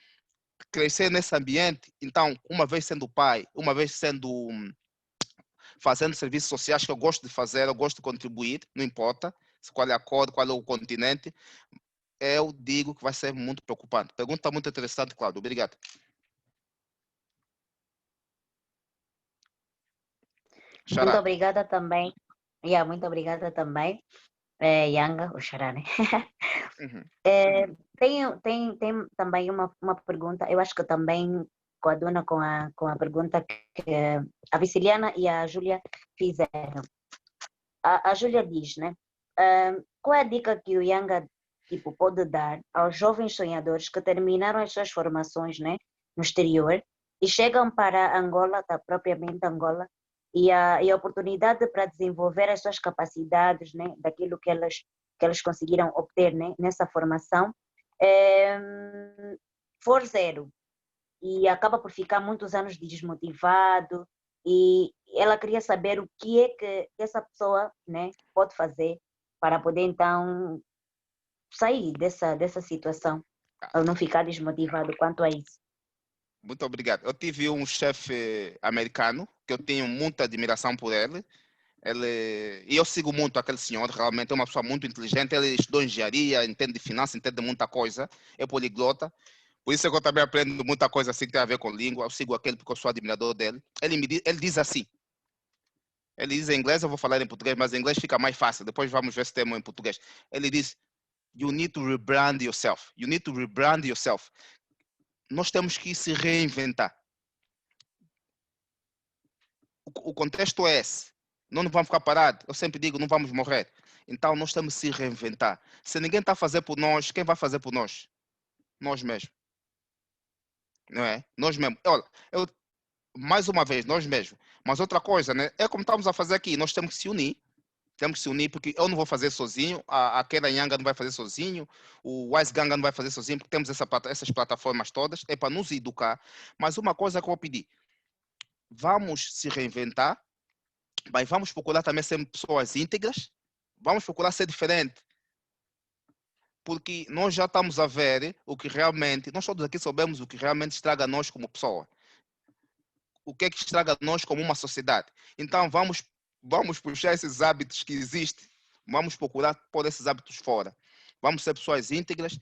crescer nesse ambiente, então, uma vez sendo pai, uma vez fazendo serviços sociais que eu gosto de fazer, eu gosto de contribuir, não importa qual é a cor, qual é o continente, eu digo que vai ser muito preocupante. Pergunta muito interessante, Cláudio. Obrigado. Muito obrigada também. Muito obrigada também. Yanga, o Xará, né? Uhum. Tem também uma pergunta, eu acho que também coaduna com a pergunta que a Viciliana e a Júlia fizeram. A Júlia diz, né? Qual é a dica que o Yanga pode dar aos jovens sonhadores que terminaram as suas formações, né, no exterior e chegam para Angola, propriamente Angola, e a oportunidade para desenvolver as suas capacidades, né, daquilo que elas conseguiram obter, né, nessa formação, for zero, e acaba por ficar muitos anos desmotivado, e ela queria saber o que é que essa pessoa, né, pode fazer para poder então sair dessa situação, ou não ficar desmotivado quanto a isso. Muito obrigado. Eu tive um chefe americano que eu tenho muita admiração por ele. E eu sigo muito aquele senhor, realmente é uma pessoa muito inteligente. Ele estudou engenharia, entende de finanças, entende de muita coisa, é poliglota. Por isso é que eu também aprendo muita coisa assim que tem a ver com língua. Eu sigo aquele porque eu sou admirador dele. Ele diz assim. Ele diz em inglês, eu vou falar em português, mas em inglês fica mais fácil. Depois vamos ver se temos em português. Ele diz: You need to rebrand yourself. You need to rebrand yourself. Nós temos que se reinventar. O contexto é esse. Não vamos ficar parados. Eu sempre digo, não vamos morrer. Então, nós temos que se reinventar. Se ninguém está a fazer por nós, quem vai fazer por nós? Nós mesmos. Não é? Nós mesmos. Olha, mais uma vez, nós mesmos. Mas outra coisa, né? É como estamos a fazer aqui. Nós temos que se unir. Temos que se unir, porque eu não vou fazer sozinho, a Kera Yanga não vai fazer sozinho, o Wise Ganga não vai fazer sozinho, porque temos essas plataformas todas, é para nos educar. Mas uma coisa que eu vou pedir, vamos se reinventar, mas vamos procurar também ser pessoas íntegras, vamos procurar ser diferente. Porque nós já estamos a ver o que realmente, nós todos aqui sabemos o que realmente estraga nós como pessoa. O que é que estraga nós como uma sociedade. Então vamos vamos puxar esses hábitos que existem, vamos procurar pôr esses hábitos fora. Vamos ser pessoas íntegras,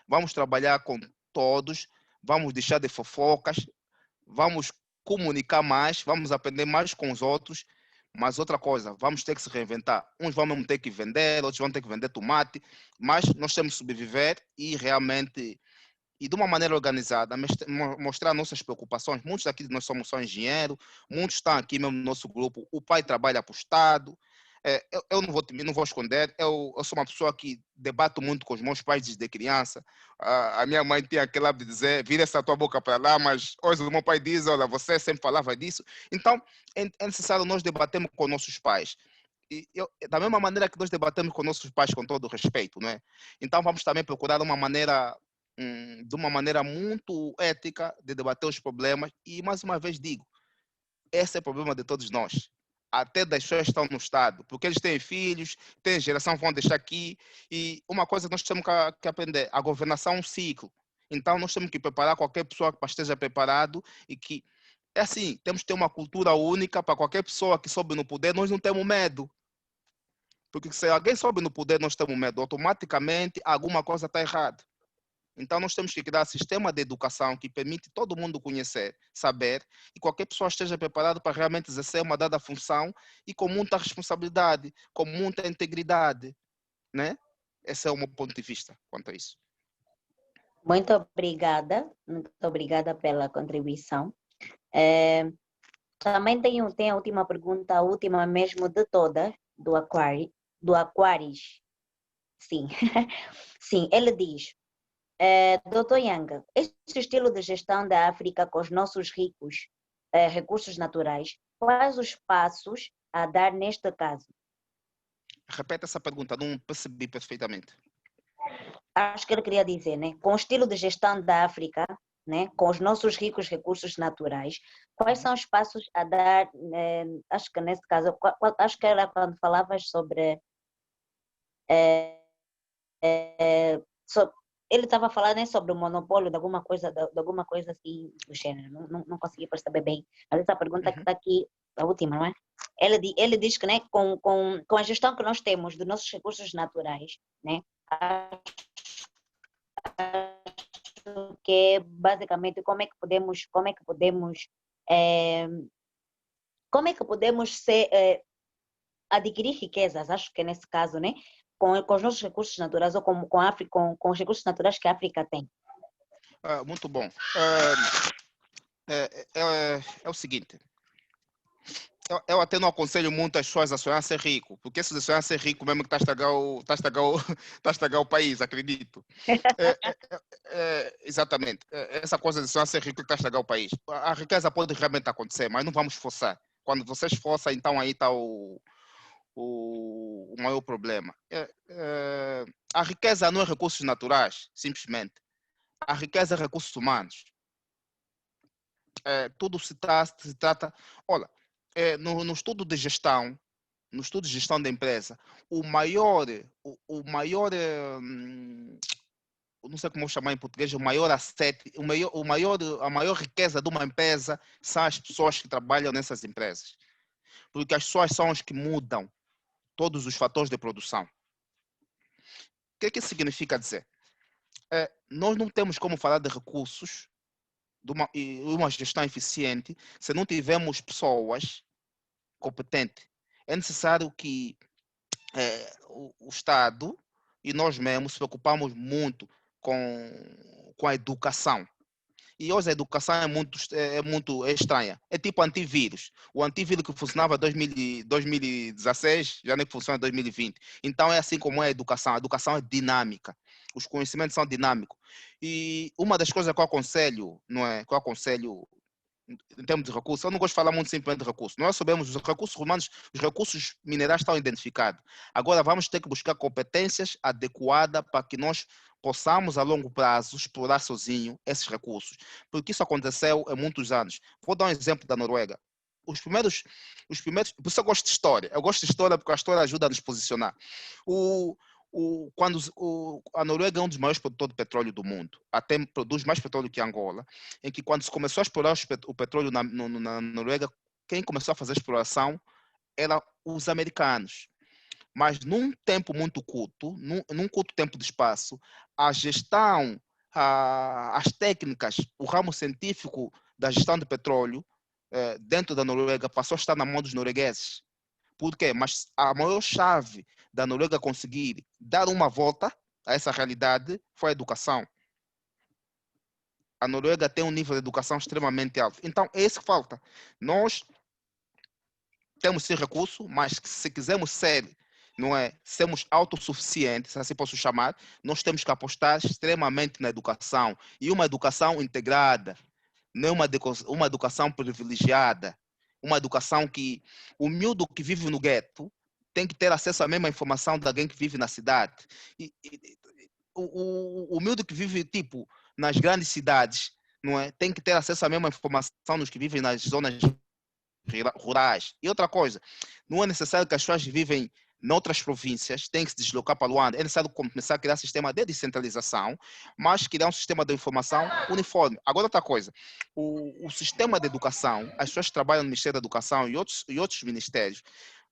vamos trabalhar com todos, vamos deixar de fofocas, vamos comunicar mais, vamos aprender mais com os outros, mas outra coisa, vamos ter que se reinventar. Uns vão mesmo ter que vender, outros vão ter que vender tomate, mas nós temos que sobreviver e realmente, e de uma maneira organizada, mostrar nossas preocupações. Muitos aqui nós somos só engenheiros, muitos estão aqui mesmo no nosso grupo, o pai trabalha para o Estado. Eu não vou esconder, eu sou uma pessoa que debato muito com os meus pais desde criança. A minha mãe tinha aquele hábito de dizer, vira essa tua boca para lá, mas hoje o meu pai diz, olha, você sempre falava disso. Então, é necessário nós debatermos com nossos pais. Da mesma maneira que nós debatemos com nossos pais, com todo o respeito, não é? Então, vamos também procurar uma maneira, de uma maneira muito ética de debater os problemas. E, mais uma vez, digo, esse é o problema de todos nós. Até das pessoas que estão no Estado, porque eles têm filhos, têm geração, vão deixar aqui. E uma coisa que nós temos que aprender, a governação é um ciclo. Então, nós temos que preparar qualquer pessoa que esteja preparado e que, é assim, temos que ter uma cultura única para qualquer pessoa que sobe no poder, nós não temos medo. Porque se alguém sobe no poder, nós temos medo, automaticamente alguma coisa está errada. Então, nós temos que criar um sistema de educação que permite todo mundo conhecer, saber, e qualquer pessoa esteja preparada para realmente exercer uma dada função e com muita responsabilidade, com muita integridade, né? Esse é o meu ponto de vista quanto a isso. Muito obrigada pela contribuição. Também tem a última pergunta, a última mesmo de todas, do Aquaris. Sim, sim, ele diz, Dr. Yang, este estilo de gestão da África com os nossos ricos recursos naturais, quais os passos a dar neste caso? Repete essa pergunta, não percebi perfeitamente. Acho que ele queria dizer, né? Com o estilo de gestão da África, né? Com os nossos ricos recursos naturais, quais são os passos a dar? Acho que nesse caso, acho que era quando falavas sobre ele estava a falar, né, sobre o monopólio de alguma coisa assim do gênero. Não consegui perceber bem. Mas essa pergunta que está aqui, a última, não é? Ele diz que, né, com a gestão que nós temos dos nossos recursos naturais, né, acho que é basicamente como é que podemos adquirir riquezas, acho que nesse caso, né? Com os nossos recursos naturais ou com os recursos naturais que a África tem. Muito bom. É o seguinte, eu até não aconselho muito as pessoas a sonhar a ser rico, porque se sonhar a ser rico mesmo que está a estragar o país, acredito. Exatamente. Essa coisa de sonhar a ser rico que está a estragar o país. A riqueza pode realmente acontecer, mas não vamos forçar. Quando você esforça, então aí está o maior problema. A riqueza não é recursos naturais, simplesmente. A riqueza é recursos humanos. Tudo se trata... Olha, no estudo de gestão, da empresa, o maior, não sei como chamar em português, o maior asset, a maior riqueza de uma empresa são as pessoas que trabalham nessas empresas. Porque as pessoas são as que mudam todos os fatores de produção. O que isso significa dizer? Nós não temos como falar de recursos, de uma gestão eficiente, se não tivermos pessoas competentes. É necessário que o Estado e nós mesmos nos preocupamos muito com a educação. E hoje a educação é muito estranha. É tipo antivírus. O antivírus que funcionava em 2016 já nem funciona em 2020. Então é assim como é a educação. A educação é dinâmica. Os conhecimentos são dinâmicos. E uma das coisas que eu aconselho, não é? Que eu aconselho em termos de recursos, eu não gosto de falar muito simplesmente de recursos. Nós sabemos os recursos humanos, os recursos minerais estão identificados. Agora vamos ter que buscar competências adequadas para que nós possamos a longo prazo explorar sozinho esses recursos. Porque isso aconteceu há muitos anos. Vou dar um exemplo da Noruega. Os primeiros, por isso eu gosto de história. Eu gosto de história porque a história ajuda a nos posicionar. A Noruega é um dos maiores produtores de petróleo do mundo, até produz mais petróleo que Angola, em que quando se começou a explorar o petróleo na Noruega, quem começou a fazer a exploração eram os americanos. Mas num tempo muito curto, num curto tempo de espaço, a gestão, as técnicas, o ramo científico da gestão de petróleo dentro da Noruega passou a estar na mão dos noruegueses. Por quê? Mas a maior chave da Noruega conseguir dar uma volta a essa realidade foi a educação. A Noruega tem um nível de educação extremamente alto. Então, é isso que falta. Nós temos esse recurso, mas se quisermos ser, não é, sermos autossuficientes, assim posso chamar, nós temos que apostar extremamente na educação. E uma educação integrada, não uma educação privilegiada. Uma educação que o miúdo que vive no gueto tem que ter acesso à mesma informação de alguém que vive na cidade. O miúdo que vive, tipo, nas grandes cidades, não é, tem que ter acesso à mesma informação dos que vivem nas zonas rurais. E outra coisa, não é necessário que as pessoas que vivem noutras províncias tenham que se deslocar para Luanda. É necessário começar a criar um sistema de descentralização, mas criar um sistema de informação uniforme. Agora, outra coisa, o sistema de educação, as pessoas que trabalham no Ministério da Educação e outros ministérios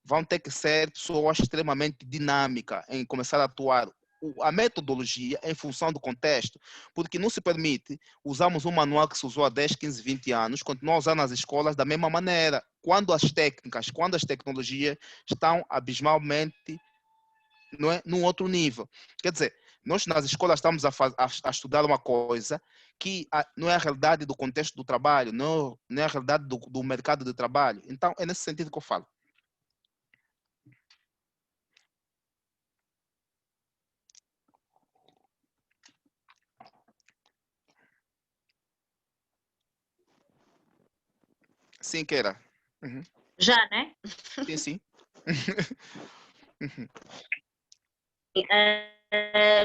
vão ter que ser pessoas extremamente dinâmicas em começar a atuar a metodologia em função do contexto, porque não se permite usarmos um manual que se usou há 10, 15, 20 anos, continuar a usar nas escolas da mesma maneira, quando as técnicas, quando as tecnologias estão abismalmente, não é, num outro nível. Quer dizer, nós nas escolas estamos a estudar uma coisa que não é a realidade do contexto do trabalho, não é a realidade do mercado de trabalho. Então, é nesse sentido que eu falo. Sim, Keira. Uhum. Já, né? Sim, sim.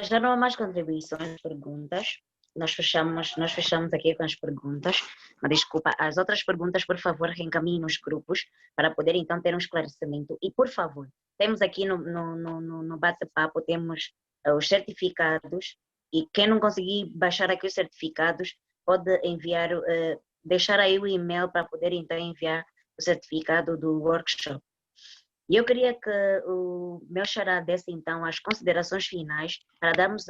Já não há mais contribuições, perguntas. Nós fechamos aqui com as perguntas. Mas desculpa, as outras perguntas, por favor, reencaminhem nos grupos para poder então ter um esclarecimento. E, por favor, temos aqui no bate-papo, temos os certificados, e quem não conseguir baixar aqui os certificados, pode enviar, deixar aí o e-mail para poder então enviar o certificado do workshop. E eu queria que o meu xará desse então as considerações finais para darmos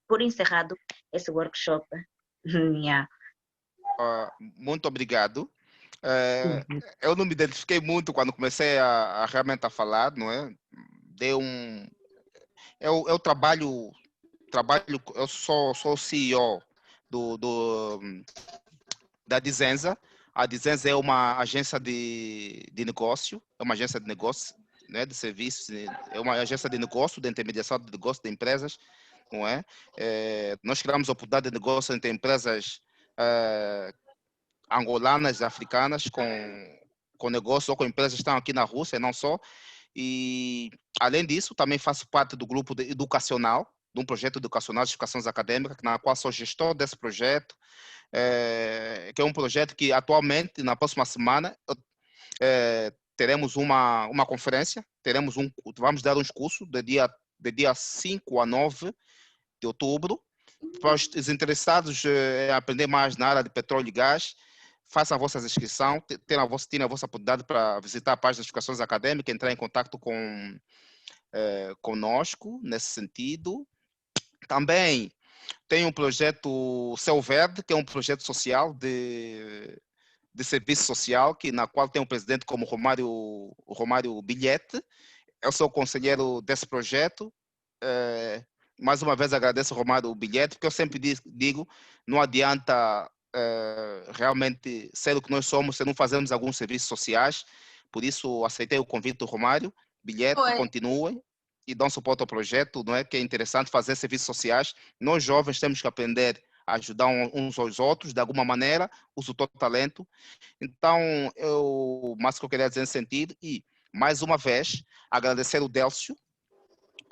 por encerrado esse workshop. Yeah. Muito obrigado. Eu não me identifiquei muito quando comecei a realmente a falar, não é? Eu trabalho, eu sou CEO da Dizenza. A Dizenza é uma agência de negócio, é uma agência de negócio, né, de serviços, é uma agência de negócio, de intermediação de negócio de empresas, não é? Nós criamos a oportunidade de negócio entre empresas angolanas e africanas com negócios ou com empresas que estão aqui na Rússia, não só. E, além disso, também faço parte do grupo educacional, de um projeto educacional de educações acadêmicas, na qual sou gestor desse projeto, que é um projeto que atualmente, na próxima semana, teremos uma conferência, vamos dar uns cursos de dia 5 a 9 de outubro, para os interessados em aprender mais na área de petróleo e gás. Façam a vossa inscrição, tenham a vossa oportunidade para visitar a página de educações acadêmicas, entrar em contato conosco nesse sentido. Também tem um projeto Céu Verde, que é um projeto social de serviço social, na qual tem um presidente como Romário Bilhete. Eu sou conselheiro desse projeto. Mais uma vez agradeço ao Romário Bilhete, porque eu sempre digo, não adianta realmente ser o que nós somos se não fazermos alguns serviços sociais. Por isso aceitei o convite do Romário Bilhete. Continuem e dão suporte ao projeto, não é? Que é interessante fazer serviços sociais. Nós jovens temos que aprender a ajudar uns aos outros de alguma maneira, uso todo o talento. Então, mais que eu queria dizer nesse sentido, e mais uma vez agradecer o Délcio,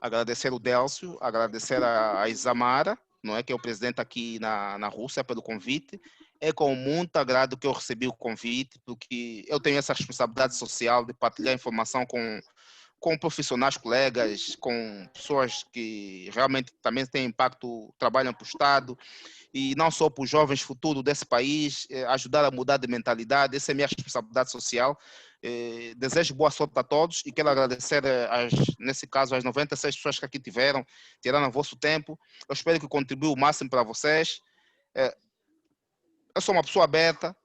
agradecer a Isamara, não é, que é o presidente aqui na Rússia, pelo convite. É com muito agrado que eu recebi o convite, porque eu tenho essa responsabilidade social de partilhar informação com profissionais, colegas, com pessoas que realmente também têm impacto, trabalham para o Estado, e não só para os jovens futuro desse país, ajudar a mudar de mentalidade. Essa é a minha responsabilidade social. Desejo boa sorte a todos e quero agradecer, nesse caso, as 96 pessoas que aqui tiveram, tiraram o vosso tempo. Eu espero que contribua o máximo para vocês. Eu sou uma pessoa aberta,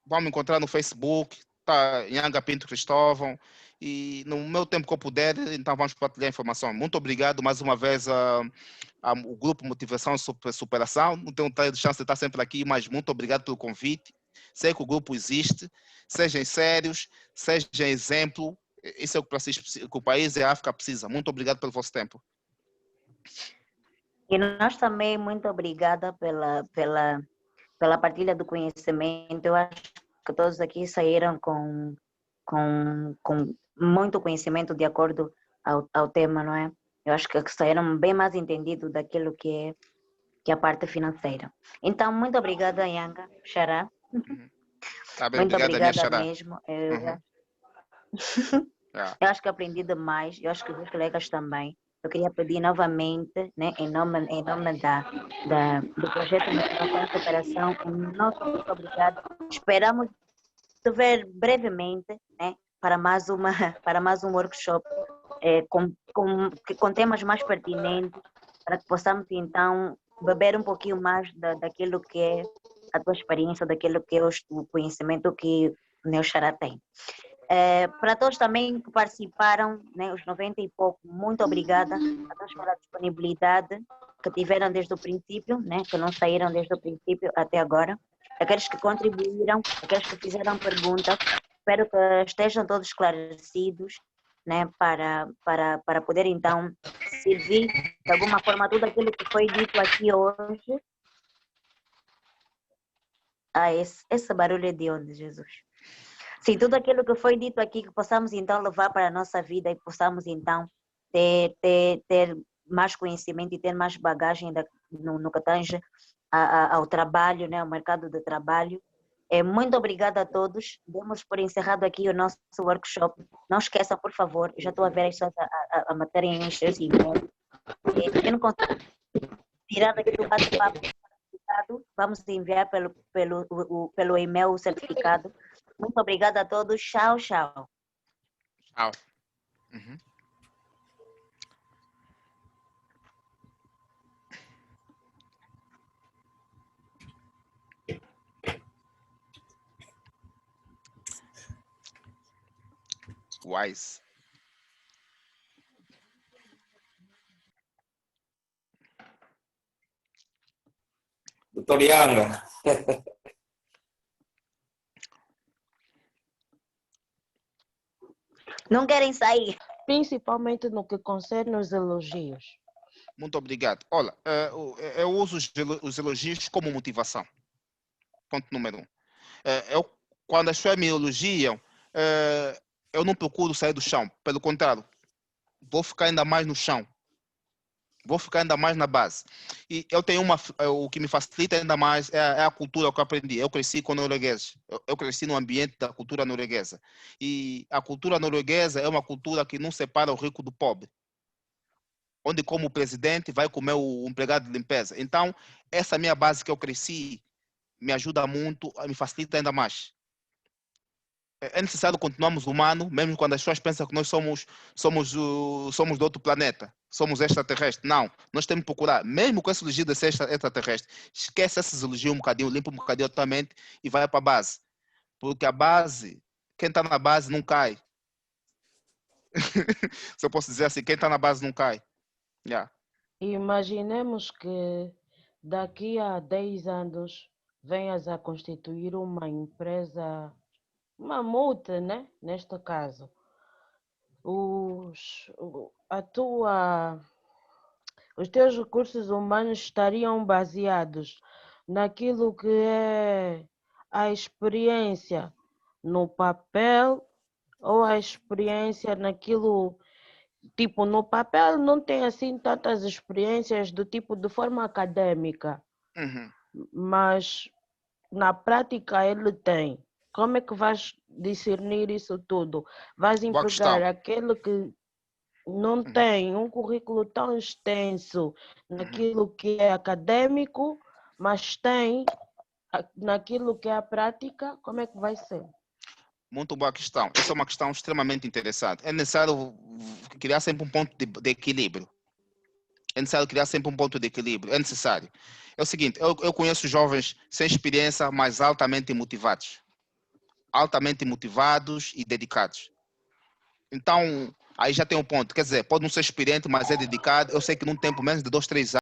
vamos me encontrar no Facebook, tá, Nhanga Pinto Cristóvão, e no meu tempo que eu puder, então vamos partilhar informação. Muito obrigado mais uma vez ao Grupo Motivação e Superação. Não tenho chance de estar sempre aqui, mas muito obrigado pelo convite. Sei que o grupo existe, sejam sérios, sejam exemplo. Isso é o que o país e a África precisa. Muito obrigado pelo vosso tempo. E nós também, muito obrigada pela partilha do conhecimento. Eu acho que todos aqui saíram com muito conhecimento de acordo ao tema, não é? Eu acho que saíram bem mais entendidos daquilo que é a parte financeira. Então, muito obrigada, Nhanga, Xará. Tá bem, Muito obrigada, obrigada mesmo. Eu acho que aprendi demais, eu acho que os meus colegas também. Eu queria pedir novamente, né, em nome do projeto Motivação e Superação, nosso muito obrigado. Esperamos te ver brevemente, né, para mais um workshop com temas mais pertinentes, para que possamos então beber um pouquinho mais daquilo que é a tua experiência, daquilo que é o conhecimento que o Neo Xará tem. Para todos também que participaram, né, os 90 e pouco, muito obrigada a todos pela disponibilidade que tiveram desde o princípio, né, que não saíram desde o princípio até agora. Aqueles que contribuíram, aqueles que fizeram perguntas, espero que estejam todos esclarecidos, né, para poder então servir de alguma forma tudo aquilo que foi dito aqui hoje. Esse barulho é de onde, Jesus? Sim, tudo aquilo que foi dito aqui, que possamos então levar para a nossa vida e possamos então ter mais conhecimento e ter mais bagagem no que tange ao trabalho, né, ao mercado de trabalho. Muito obrigada a todos. Demos por encerrado aqui o nosso workshop. Não esqueçam, por favor, já estou a ver as pessoas a materem os seus e-mails. Eu não consigo tirar daqui do bate-papo certificado, vamos enviar pelo e-mail o certificado. Muito obrigada a todos. Tchau, tchau. Tchau. Wise. Doutor Nhanga. Não querem sair. Principalmente no que concerne os elogios. Muito obrigado. Olha, eu uso os elogios como motivação. Ponto número 1. Quando as pessoas me elogiam, eu não procuro sair do chão. Pelo contrário, vou ficar ainda mais no chão. Vou ficar ainda mais na base. E eu tenho o que me facilita ainda mais é a cultura que eu aprendi. Eu cresci com noruegueses. Eu cresci no ambiente da cultura norueguesa. E a cultura norueguesa é uma cultura que não separa o rico do pobre. Onde, como presidente, vai comer o empregado de limpeza. Então, essa minha base que eu cresci me ajuda muito, me facilita ainda mais. É necessário continuarmos humanos, mesmo quando as pessoas pensam que nós somos de outro planeta, somos extraterrestres. Não, nós temos que procurar, mesmo com esse elogio de ser extraterrestre, esquece esses elogios um bocadinho, limpa um bocadinho a tua mente e vai para a base. Porque a base, quem está na base não cai. Se eu posso dizer assim, quem está na base não cai. Yeah. Imaginemos que daqui a 10 anos venhas a constituir uma empresa, uma multa, né? Neste caso. Os teus recursos humanos estariam baseados naquilo que é a experiência no papel ou a experiência naquilo, tipo, no papel não tem assim tantas experiências do tipo de forma acadêmica, mas na prática ele tem. Como é que vais discernir isso tudo? Vais empregar aquele que não tem um currículo tão extenso naquilo que é acadêmico, mas tem naquilo que é a prática, como é que vai ser? Muito boa questão. Essa é uma questão extremamente interessante. É necessário criar sempre um ponto de equilíbrio. É necessário criar sempre um ponto de equilíbrio. É necessário. É o seguinte, eu conheço jovens sem experiência, mas altamente motivados. Altamente motivados e dedicados. Então, aí já tem um ponto. Quer dizer, pode não ser experiente, mas é dedicado. Eu sei que num tempo menos de 2, 3 anos,